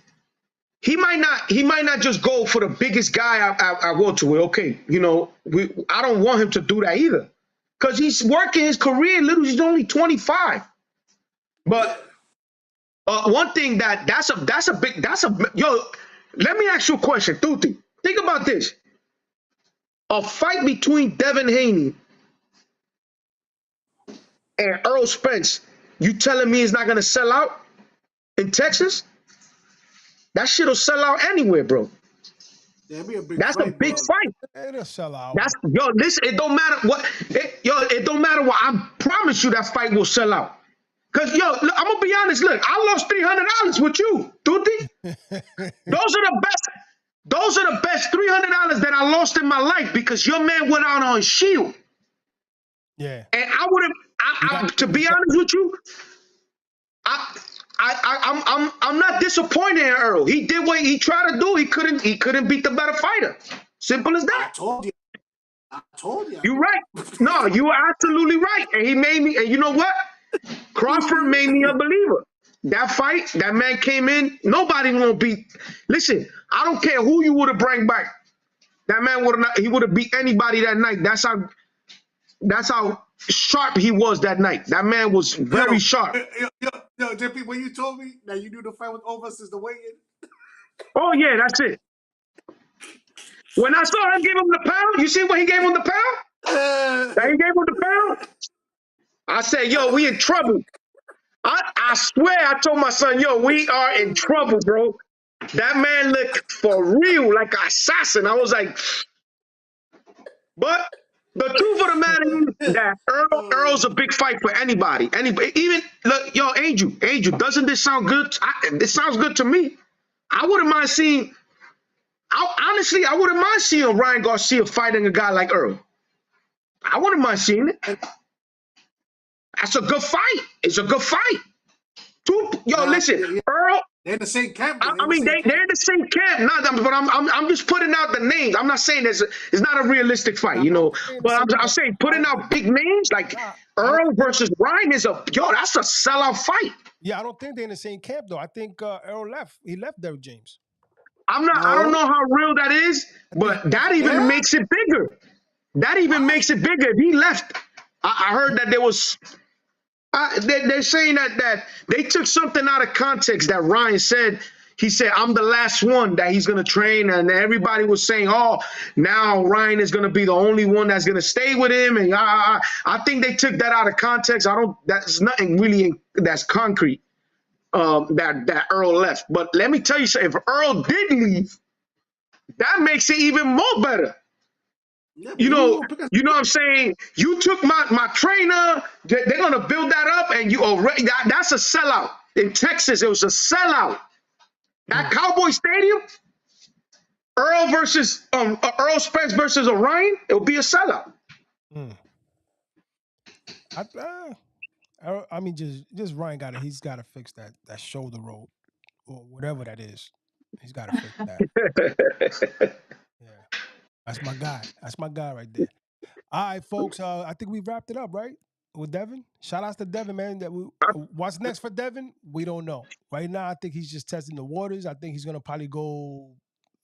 Speaker 2: he might not just go for the biggest guy I want to. Okay, you know, I don't want him to do that either, because he's working his career. Literally, he's only 25. But one thing that's a yo. Let me ask you a question, Tuti. Think about this: a fight between Devin Haney and Earl Spence. You telling me it's not gonna sell out in Texas? That shit'll sell out anywhere, bro.
Speaker 4: That'd be a big
Speaker 2: That's
Speaker 4: fight,
Speaker 2: a big
Speaker 4: bro.
Speaker 2: fight.
Speaker 3: It'll sell out.
Speaker 2: That's listen, it don't matter what it don't matter what. I promise you that fight will sell out. Cause look, I'm gonna be honest. Look, I lost $300 with you, Tuti. Those are the best $300 that I lost in my life, because your man went out on Shield.
Speaker 3: Yeah.
Speaker 2: And I would have. To be honest with you, I'm not disappointed in Earl. He did what he tried to do. He couldn't beat the better fighter. Simple as
Speaker 4: I
Speaker 2: that.
Speaker 4: told you.
Speaker 2: You're right. No, you are absolutely right. And he made me. And you know what? Crawford made me a believer. That fight, that man came in. Nobody gonna beat. Listen, I don't care who you would have brought back. That man would have beat anybody that night. That's how sharp he was that night. That man was very sharp.
Speaker 4: Yo, JP, when you told me that you knew the fight was over since the weigh-in.
Speaker 2: Oh yeah, that's it. When I saw him give him the pound, you see when he gave him the pound? That he gave him the pound? I said, yo, we in trouble. I swear, I told my son, yo, we are in trouble, bro. That man looked for real like an assassin. I was like, but the truth of the matter is that Earl's a big fight for anybody. Even look, yo, Angel, doesn't this sound good? This sounds good to me. I wouldn't mind seeing. Honestly, I wouldn't mind seeing Ryan Garcia fighting a guy like Earl. I wouldn't mind seeing it. That's a good fight. It's a good fight. Listen, Earl.
Speaker 4: They're in the same camp.
Speaker 2: They're in the same camp. But I'm just putting out the names. I'm not saying it's not a realistic fight, you know. But I'm saying putting out big names like Earl versus Ryan is that's a sellout fight.
Speaker 3: Yeah, I don't think they're in the same camp though. I think Earl left. He left Derrick James.
Speaker 2: I don't know how real that is, but that even makes it bigger. That even makes it bigger. If he left, I heard that there was. They're saying that they took something out of context that Ryan said. He said, I'm the last one that he's going to train. And everybody was saying, oh, now Ryan is going to be the only one that's going to stay with him. And I think they took that out of context. That's nothing really that's concrete that Earl left. But let me tell you something. If Earl did leave, that makes it even more better.
Speaker 4: Yeah,
Speaker 2: you know what I'm saying? You took my trainer. They're gonna build that up, and you already that's a sellout. In Texas, it was a sellout. That Cowboy Stadium, Earl Spence versus Orion, it'll be a sellout.
Speaker 3: I mean, just Ryan he's got to fix that shoulder roll or whatever that is. He's got to fix that. Yeah. That's my guy right there. All right, folks. I think we wrapped it up, right? With Devin. Shout outs to Devin, man. What's next for Devin? We don't know. Right now, I think he's just testing the waters. I think he's gonna probably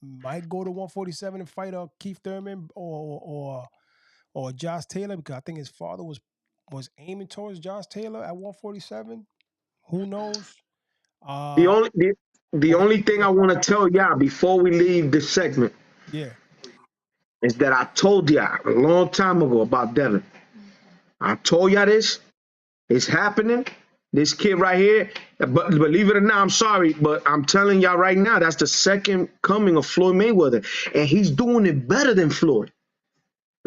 Speaker 3: might go to 147 and fight Keith Thurman or Josh Taylor, because I think his father was aiming towards Josh Taylor at 147. Who knows?
Speaker 2: The only thing I want to tell y'all before we leave this segment, is that I told y'all a long time ago about Devin. I told y'all this. It's happening. This kid right here, but believe it or not, I'm sorry, but I'm telling y'all right now, that's the second coming of Floyd Mayweather, and he's doing it better than Floyd.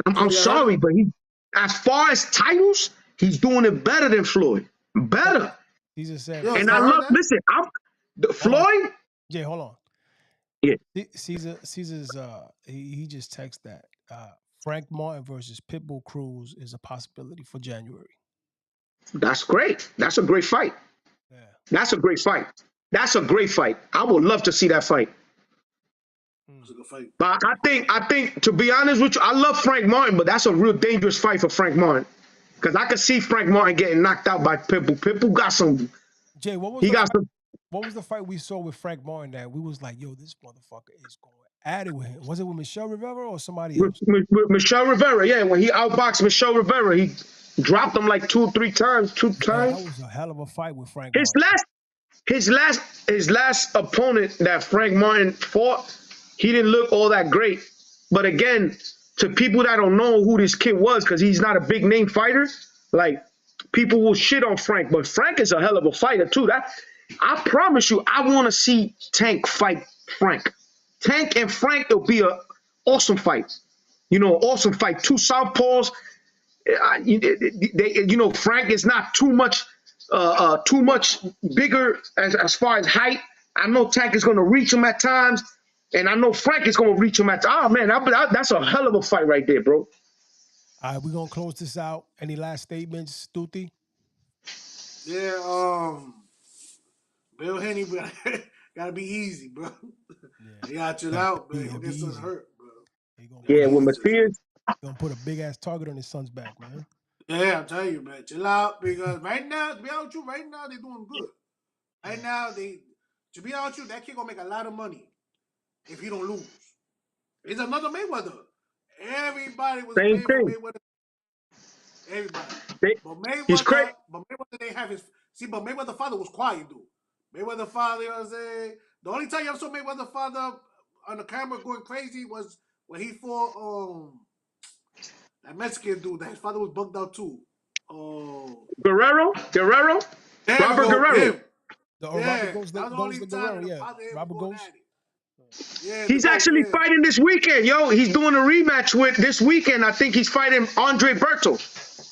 Speaker 2: I'm sorry, but as far as titles, he's doing it better than Floyd. Better.
Speaker 3: He's a savage.
Speaker 2: And I love. Listen, Floyd.
Speaker 3: Jay, hold on.
Speaker 2: Yeah.
Speaker 3: Caesar's he just texted that Frank Martin versus Pitbull Cruz is a possibility for January.
Speaker 2: That's great. That's a great fight.
Speaker 3: Yeah.
Speaker 2: That's a great fight. That's a great fight. I would love to see that fight.
Speaker 4: It's a good fight.
Speaker 2: But I think to be honest with you, I love Frank Martin, but that's a real dangerous fight for Frank Martin. Because I could see Frank Martin getting knocked out by Pitbull. Pitbull got some.
Speaker 3: Jay, what was the fight we saw with Frank Martin that we was like, yo, this motherfucker is going at it with him? Was it with Michelle Rivera or somebody else?
Speaker 2: With Michelle Rivera, yeah. When he outboxed Michelle Rivera, he dropped him like two times.
Speaker 3: That was a hell of a fight with Frank
Speaker 2: His
Speaker 3: Martin.
Speaker 2: his last opponent that Frank Martin fought, he didn't look all that great. But again, to people that don't know who this kid was, because he's not a big name fighter, like people will shit on Frank, but Frank is a hell of a fighter too. That I promise you, I want to see Tank fight Frank. Tank and Frank, it'll be a awesome fight. Awesome fight. Two southpaws. Frank is not too much bigger as far as height. I know Tank is going to reach him at times, and I know Frank is going to reach him at times. Oh man, that's a hell of a fight right there, bro.
Speaker 3: All right, we're gonna close this out. Any last statements, Stuti?
Speaker 4: Yeah, Bill Henny gotta be easy, bro.
Speaker 3: Yeah.
Speaker 4: You gotta chill out, man. He'll get son hurt, bro.
Speaker 2: Yeah, with Matthias.
Speaker 3: Gonna put a big ass target on his son's back, man.
Speaker 4: Yeah, I'm telling you, man. Chill out, because right now, to be honest with you, right now they're doing good. Right now, to be honest with you, that kid gonna make a lot of money if he don't lose. It's another Mayweather. Everybody was
Speaker 2: Same
Speaker 4: paying for
Speaker 2: thing.
Speaker 4: Mayweather. Everybody.
Speaker 2: He's crazy.
Speaker 4: But Mayweather didn't have his. See, but Mayweather's father was quiet, dude. Mayweather's father, you know what I'm saying? The only time you ever saw Mayweather's father on the camera going crazy was when he fought that Mexican dude. That his father was bugged out too.
Speaker 2: Guerrero. Robert Guerrero.
Speaker 3: Robert goes to Guerrero. Yeah, Robert goes.
Speaker 4: Yeah,
Speaker 2: he's actually fighting this weekend, yo. He's doing a rematch with this weekend. I think he's fighting Andre Berto.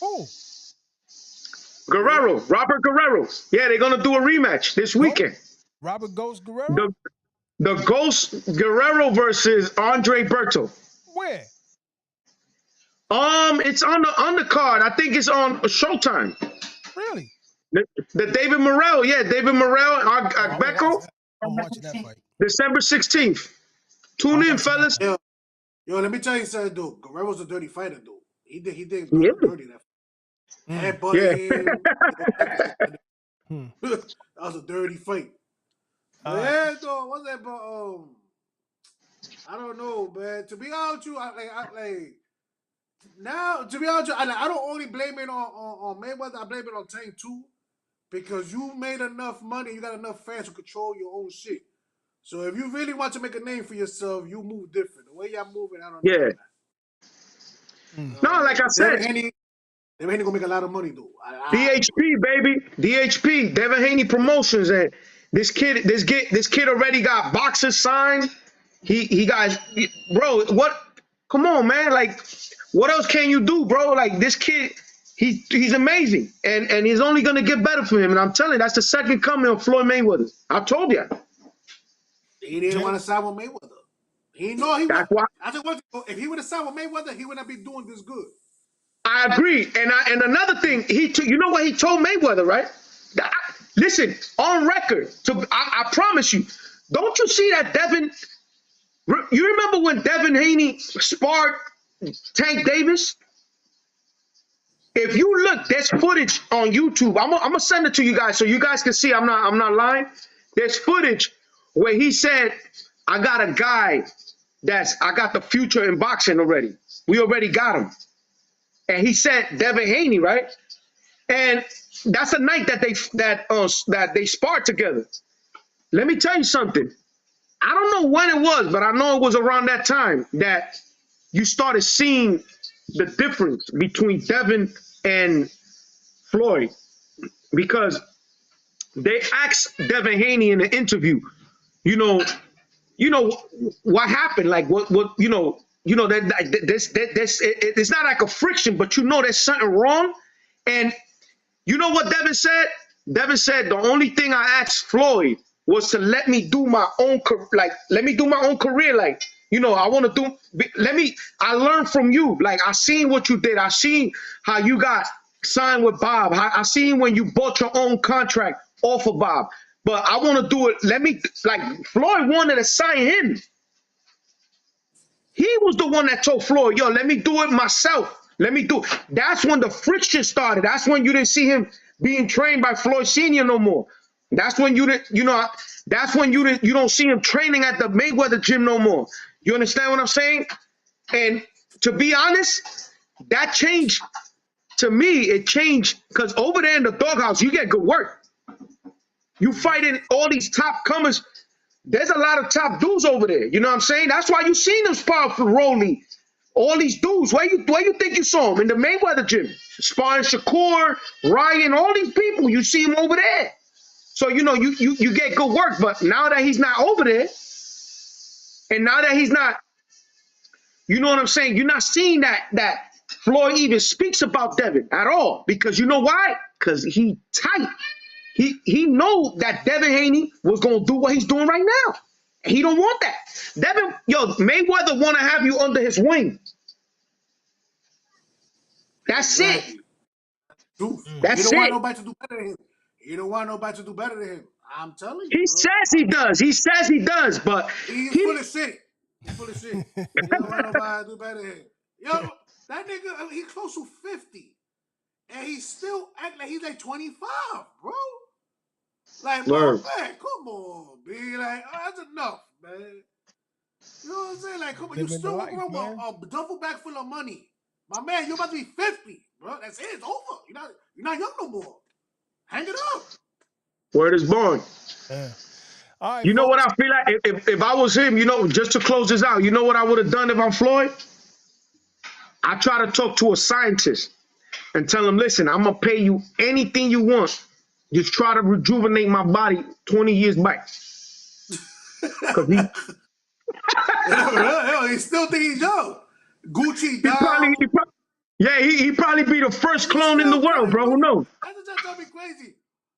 Speaker 3: Oh.
Speaker 2: Guerrero, Robert Guerrero. Yeah, they're gonna do a rematch this weekend.
Speaker 3: Robert Ghost Guerrero?
Speaker 2: The Ghost Guerrero versus Andre Berto.
Speaker 3: Where?
Speaker 2: It's on the undercard. I think it's on Showtime.
Speaker 3: Really?
Speaker 2: The David Morrell, David Morrell, Becco.
Speaker 3: I'm watching that fight.
Speaker 2: December 16th. Tune in, fellas.
Speaker 4: Yo, let me tell you something, dude. Guerrero's a dirty fighter, dude. He did dirty that fight. That was a dirty fight. Yeah, though, what's that? But I don't know, man. To be honest with you, now, to be honest with you, I don't only blame it on Mayweather. I blame it on Tank too, because you made enough money, you got enough fans to control your own shit. So if you really want to make a name for yourself, you move different. The way y'all moving, I don't know.
Speaker 2: Yeah. No, like I said,
Speaker 4: Devin Haney gonna make a lot of money, though.
Speaker 2: DHP, baby, DHP, Devin Haney Promotions, and this kid already got boxes signed. He got, bro. What? Come on, man. Like, what else can you do, bro? Like, this kid, he's amazing, and he's only gonna get better for him. And I'm telling you, that's the second coming of Floyd Mayweather. I told you.
Speaker 4: He didn't want to sign with Mayweather. He know he would. I think if he would have signed with Mayweather, he would not be doing this good.
Speaker 2: I agree. And another thing, you know what he told Mayweather, right? Listen, on record, I promise you, don't you see that Devin? You remember when Devin Haney sparred Tank Davis? If you look, there's footage on YouTube. I'm gonna send it to you guys so you guys can see. I'm not lying. There's footage where he said, I got a guy I got the future in boxing already. We already got him. And he said Devin Haney, right? And that's a night that they sparred together. Let me tell you something. I don't know when it was, but I know it was around that time that you started seeing the difference between Devin and Floyd, because they asked Devin Haney in the interview, what happened? Like what that it's not like a friction, but there's something wrong. And you know what Devin said? Devin said the only thing I asked Floyd was to let me do my own let me do my own career. Like, I want to I learned from you. Like, I seen what you did. I seen how you got signed with Bob. I seen when you bought your own contract off of Bob. But I want to do it. Floyd wanted to sign him. He was the one that told Floyd, yo, let me do it myself. Let me do it. That's when the friction started. That's when you didn't see him being trained by Floyd Sr. no more. That's when that's when you don't see him training at the Mayweather gym no more. You understand what I'm saying? And to be honest, that changed. To me, it changed because over there in the doghouse, you get good work. You fighting all these top comers. There's a lot of top dudes over there. You know what I'm saying? That's why you seen them spar for Rolly. All these dudes. Where you think you saw them? In the Mayweather gym. Sparring Shakur, Ryan, all these people. You see them over there. So, you get good work. But now that he's not over there, and now that he's not, you know what I'm saying? You're not seeing that Floyd even speaks about Devin at all. Because you know why? Because he tight. He know that Devin Haney was going to do what he's doing right now. He don't want that. Mayweather want to have you under his wing. That's it. That's
Speaker 4: he don't want
Speaker 2: it.
Speaker 4: nobody to do better than him. He don't want nobody to do better than him. I'm telling you.
Speaker 2: He says he does. He says he does, but
Speaker 4: he's full of shit. He's full of shit. He don't want nobody to do better than him. Yo, that nigga, he's close to 50. And he still act like he's like 25, bro. Like, bro, man, come on, B. Like, that's enough, man. You know what I'm saying? Like, come on, you still walking around with a duffel bag full of money. My man, you're about to be 50, bro. That's it. It's over. You're not young no more. Hang it up.
Speaker 2: Word is born.
Speaker 3: Yeah. All right,
Speaker 2: you know what I feel like? If I was him, just to close this out, you know what I would have done if I'm Floyd? I try to talk to a scientist and tell him, listen, I'm going to pay you anything you want. Just try to rejuvenate my body 20 years back.
Speaker 4: He still think he's young. Gucci down.
Speaker 2: He probably be the first clone in the world, bro. Who knows?
Speaker 4: That's just tell me crazy.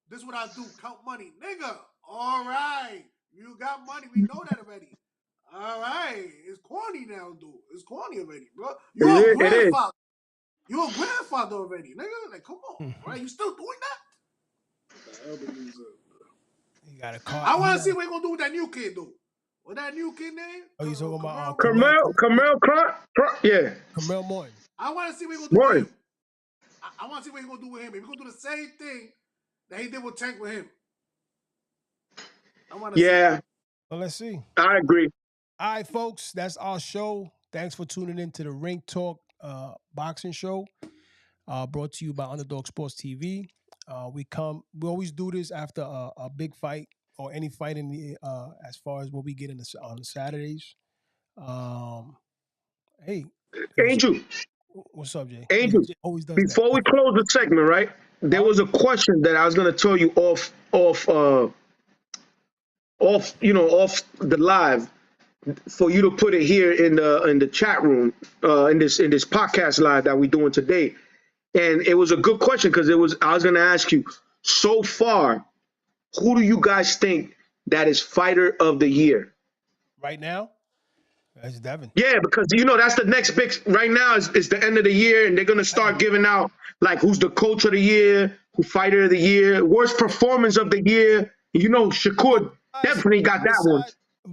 Speaker 4: This is what I do. Count money. Nigga. All right. You got money. We know that already. All right. It's corny now, dude. It's corny already, bro. You're a grandfather. You're a grandfather already, nigga. Like, come on. Right? You still doing that?
Speaker 3: You got a car.
Speaker 4: I want to see what you're going to do with that new kid, though. What that new kid name?
Speaker 3: Oh, you talking about
Speaker 2: Camille yeah.
Speaker 3: Camille Morton.
Speaker 4: I want to see what you're going to do with him. I want to see what you're going to do with him. If you're going to do the same thing that he did with Tank with him. I want to see.
Speaker 3: Well, let's see.
Speaker 2: I agree.
Speaker 3: All right, folks. That's our show. Thanks for tuning in to the Ring Talk boxing show. Brought to you by Underdog Sports TV. We always do this after a big fight or any fight in the as far as what we get on the Saturdays. Hey,
Speaker 2: Angel.
Speaker 3: What's up, Jay?
Speaker 2: Angel,
Speaker 3: Jay always does
Speaker 2: before we close the segment, right? There was a question that I was going to tell you off the live for you to put it here in the chat room in this podcast live that we're doing today. And it was a good question because I was going to ask you, so far, who do you guys think that is fighter of the year?
Speaker 3: Right now? That's Devin.
Speaker 2: Yeah, because that's the next big right now is the end of the year, and they're gonna start giving out like who's the coach of the year, who fighter of the year, worst performance of the year. Shakur definitely got that one.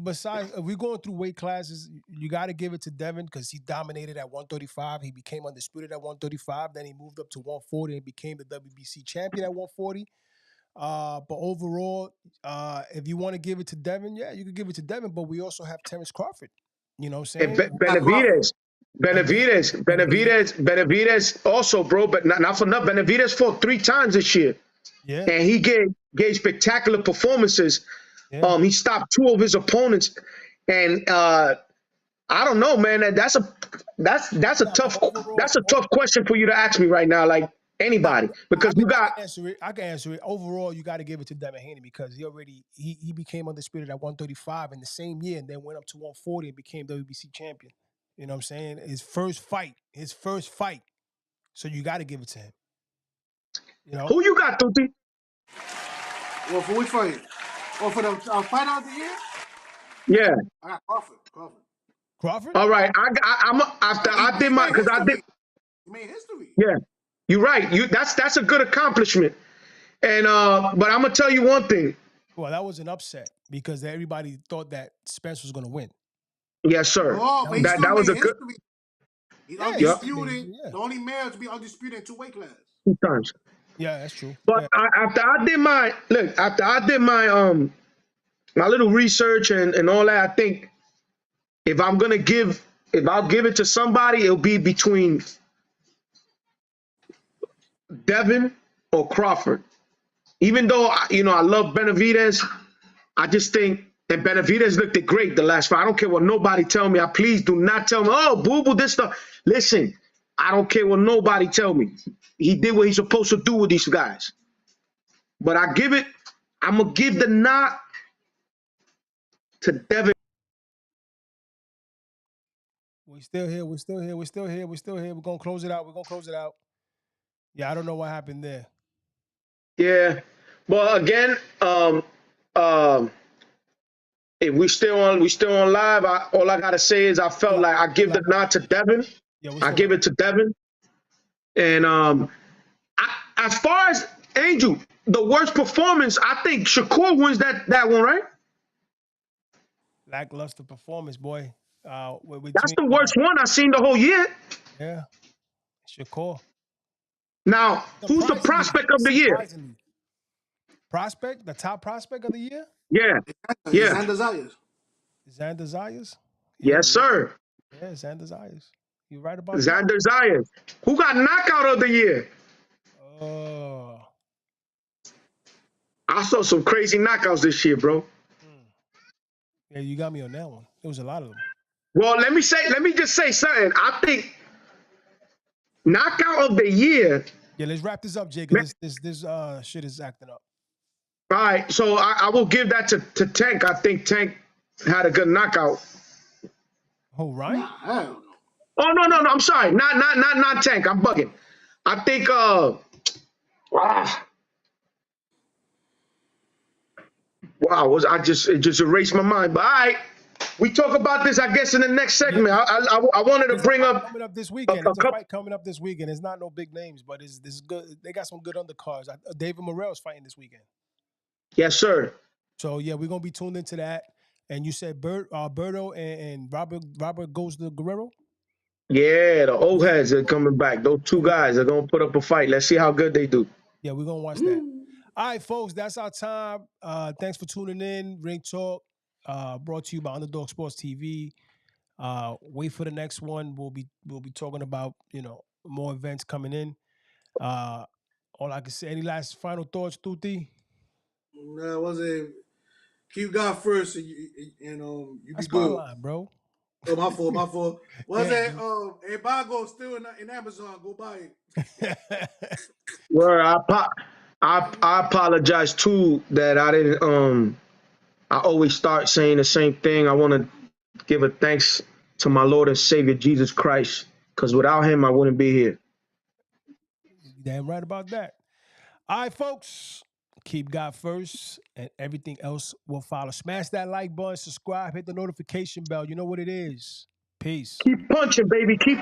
Speaker 3: Besides, if we're going through weight classes, you got to give it to Devin because he dominated at 135. He became undisputed at 135. Then he moved up to 140 and became the WBC champion at 140. But overall, if you want to give it to Devin, yeah, you could give it to Devin. But we also have Terrence Crawford. You know what I'm saying?
Speaker 2: Benavidez also, bro, but not for nothing. Benavidez fought 3 times this year.
Speaker 3: Yeah.
Speaker 2: And he gave spectacular performances. Yeah. He stopped 2 of his opponents. And I don't know, man. That's a tough question for you to ask me right now. Like, anybody, because
Speaker 3: I can answer it. Overall, you got to give it to Devin Haney because he became undisputed at 135 in the same year and then went up to 140 and became WBC champion. You know what I'm saying? His first fight. So you got to give it to him.
Speaker 2: Who you got, Tuti?
Speaker 4: Well, for which fight? Oh, for the fight of the year,
Speaker 2: Yeah.
Speaker 4: I got Crawford.
Speaker 3: Crawford?
Speaker 2: All right. I'm after I did my because I did.
Speaker 4: He made history.
Speaker 2: Yeah. You're right. That's a good accomplishment. And but I'm gonna tell you one thing.
Speaker 3: Well, that was an upset because everybody thought that Spence was going to win.
Speaker 2: Yes, sir.
Speaker 4: Oh, but he still
Speaker 2: That was
Speaker 4: made
Speaker 2: a good.
Speaker 4: history. He's
Speaker 3: Yeah,
Speaker 2: Yep.
Speaker 4: undisputed.
Speaker 3: yeah.
Speaker 4: The only male to be undisputed in 2 weight classes.
Speaker 2: 2 times.
Speaker 3: Yeah, that's true.
Speaker 2: But
Speaker 3: Yeah.
Speaker 2: after I did my my little research and all that, I think if I'll give it to somebody, it'll be between Devin or Crawford. Even though I love Benavidez, I just think and Benavidez looked great the last fight. I don't care what nobody tell me. Please do not tell me, oh, boo-boo, this stuff. Listen, I don't care what nobody tell me. He did what he's supposed to do with these guys. But I'm gonna give the nod to Devin.
Speaker 3: We're still here. We're going to close it out. Yeah, I don't know what happened there.
Speaker 2: Yeah. Well, again, if we still on live, all I gotta say is I felt like I give the nod to Devin.
Speaker 3: Yeah,
Speaker 2: I give it to Devin. And as far as Angel, the worst performance, I think Shakur wins that one, right?
Speaker 3: lackluster performance, boy.
Speaker 2: That's the worst one I've seen the whole year.
Speaker 3: Yeah, Shakur.
Speaker 2: Now, who's the prospect of the year?
Speaker 3: Prospect, the top prospect of the year?
Speaker 2: Yeah.
Speaker 4: Xander Zayas.
Speaker 3: Xander Zayas?
Speaker 2: Yes, sir.
Speaker 3: Yeah, Xander Zayas. You're right about
Speaker 2: Xander Zayas. Who got knockout of the year?
Speaker 3: Oh.
Speaker 2: I saw some crazy knockouts this year, bro.
Speaker 3: Yeah, you got me on that one. There was a lot of them.
Speaker 2: Well, let me just say something. I think knockout of the year.
Speaker 3: Yeah, let's wrap this up, Jacob. This shit is acting up.
Speaker 2: All right, so I will give that to Tank. I think Tank had a good knockout.
Speaker 3: Oh, right?
Speaker 4: Nah, I don't know.
Speaker 2: Oh no, I'm sorry. Not Tank. I'm bugging. I think wow, it just erased my mind. But all right, we talk about this, I guess, in the next segment.
Speaker 3: Yeah.
Speaker 2: I wanted to bring up
Speaker 3: coming up this weekend. It's a fight coming up this weekend. It's not no big names, but it's good. They got some good undercards. David Morrell's fighting this weekend.
Speaker 2: Yes, sir.
Speaker 3: So yeah, we're gonna be tuned into that. And you said Berto and Robert goes to Guerrero?
Speaker 2: Yeah, the old heads are coming back. Those 2 guys are gonna put up a fight. Let's see how good they do.
Speaker 3: Yeah, we're gonna watch that. All right, folks, that's our time. Thanks for tuning in. Ring Talk, brought to you by Underdog Sports TV. Wait for the next one. We'll be talking about more events coming in. All I can say. Any last final thoughts, Tuti?
Speaker 4: No, was it? Keep God first, and you
Speaker 3: That's
Speaker 4: be good.
Speaker 3: my line, bro.
Speaker 4: Oh, my fault. Was that embargo still in Amazon? Go buy it.
Speaker 2: Well, I apologize too that I didn't. I always start saying the same thing. I want to give a thanks to my Lord and Savior Jesus Christ, because without Him, I wouldn't be here.
Speaker 3: Damn right about that. All right, folks. Keep God first, and everything else will follow. Smash that like button, subscribe, hit the notification bell. You know what it is. Peace.
Speaker 2: Keep punching, baby. Keep.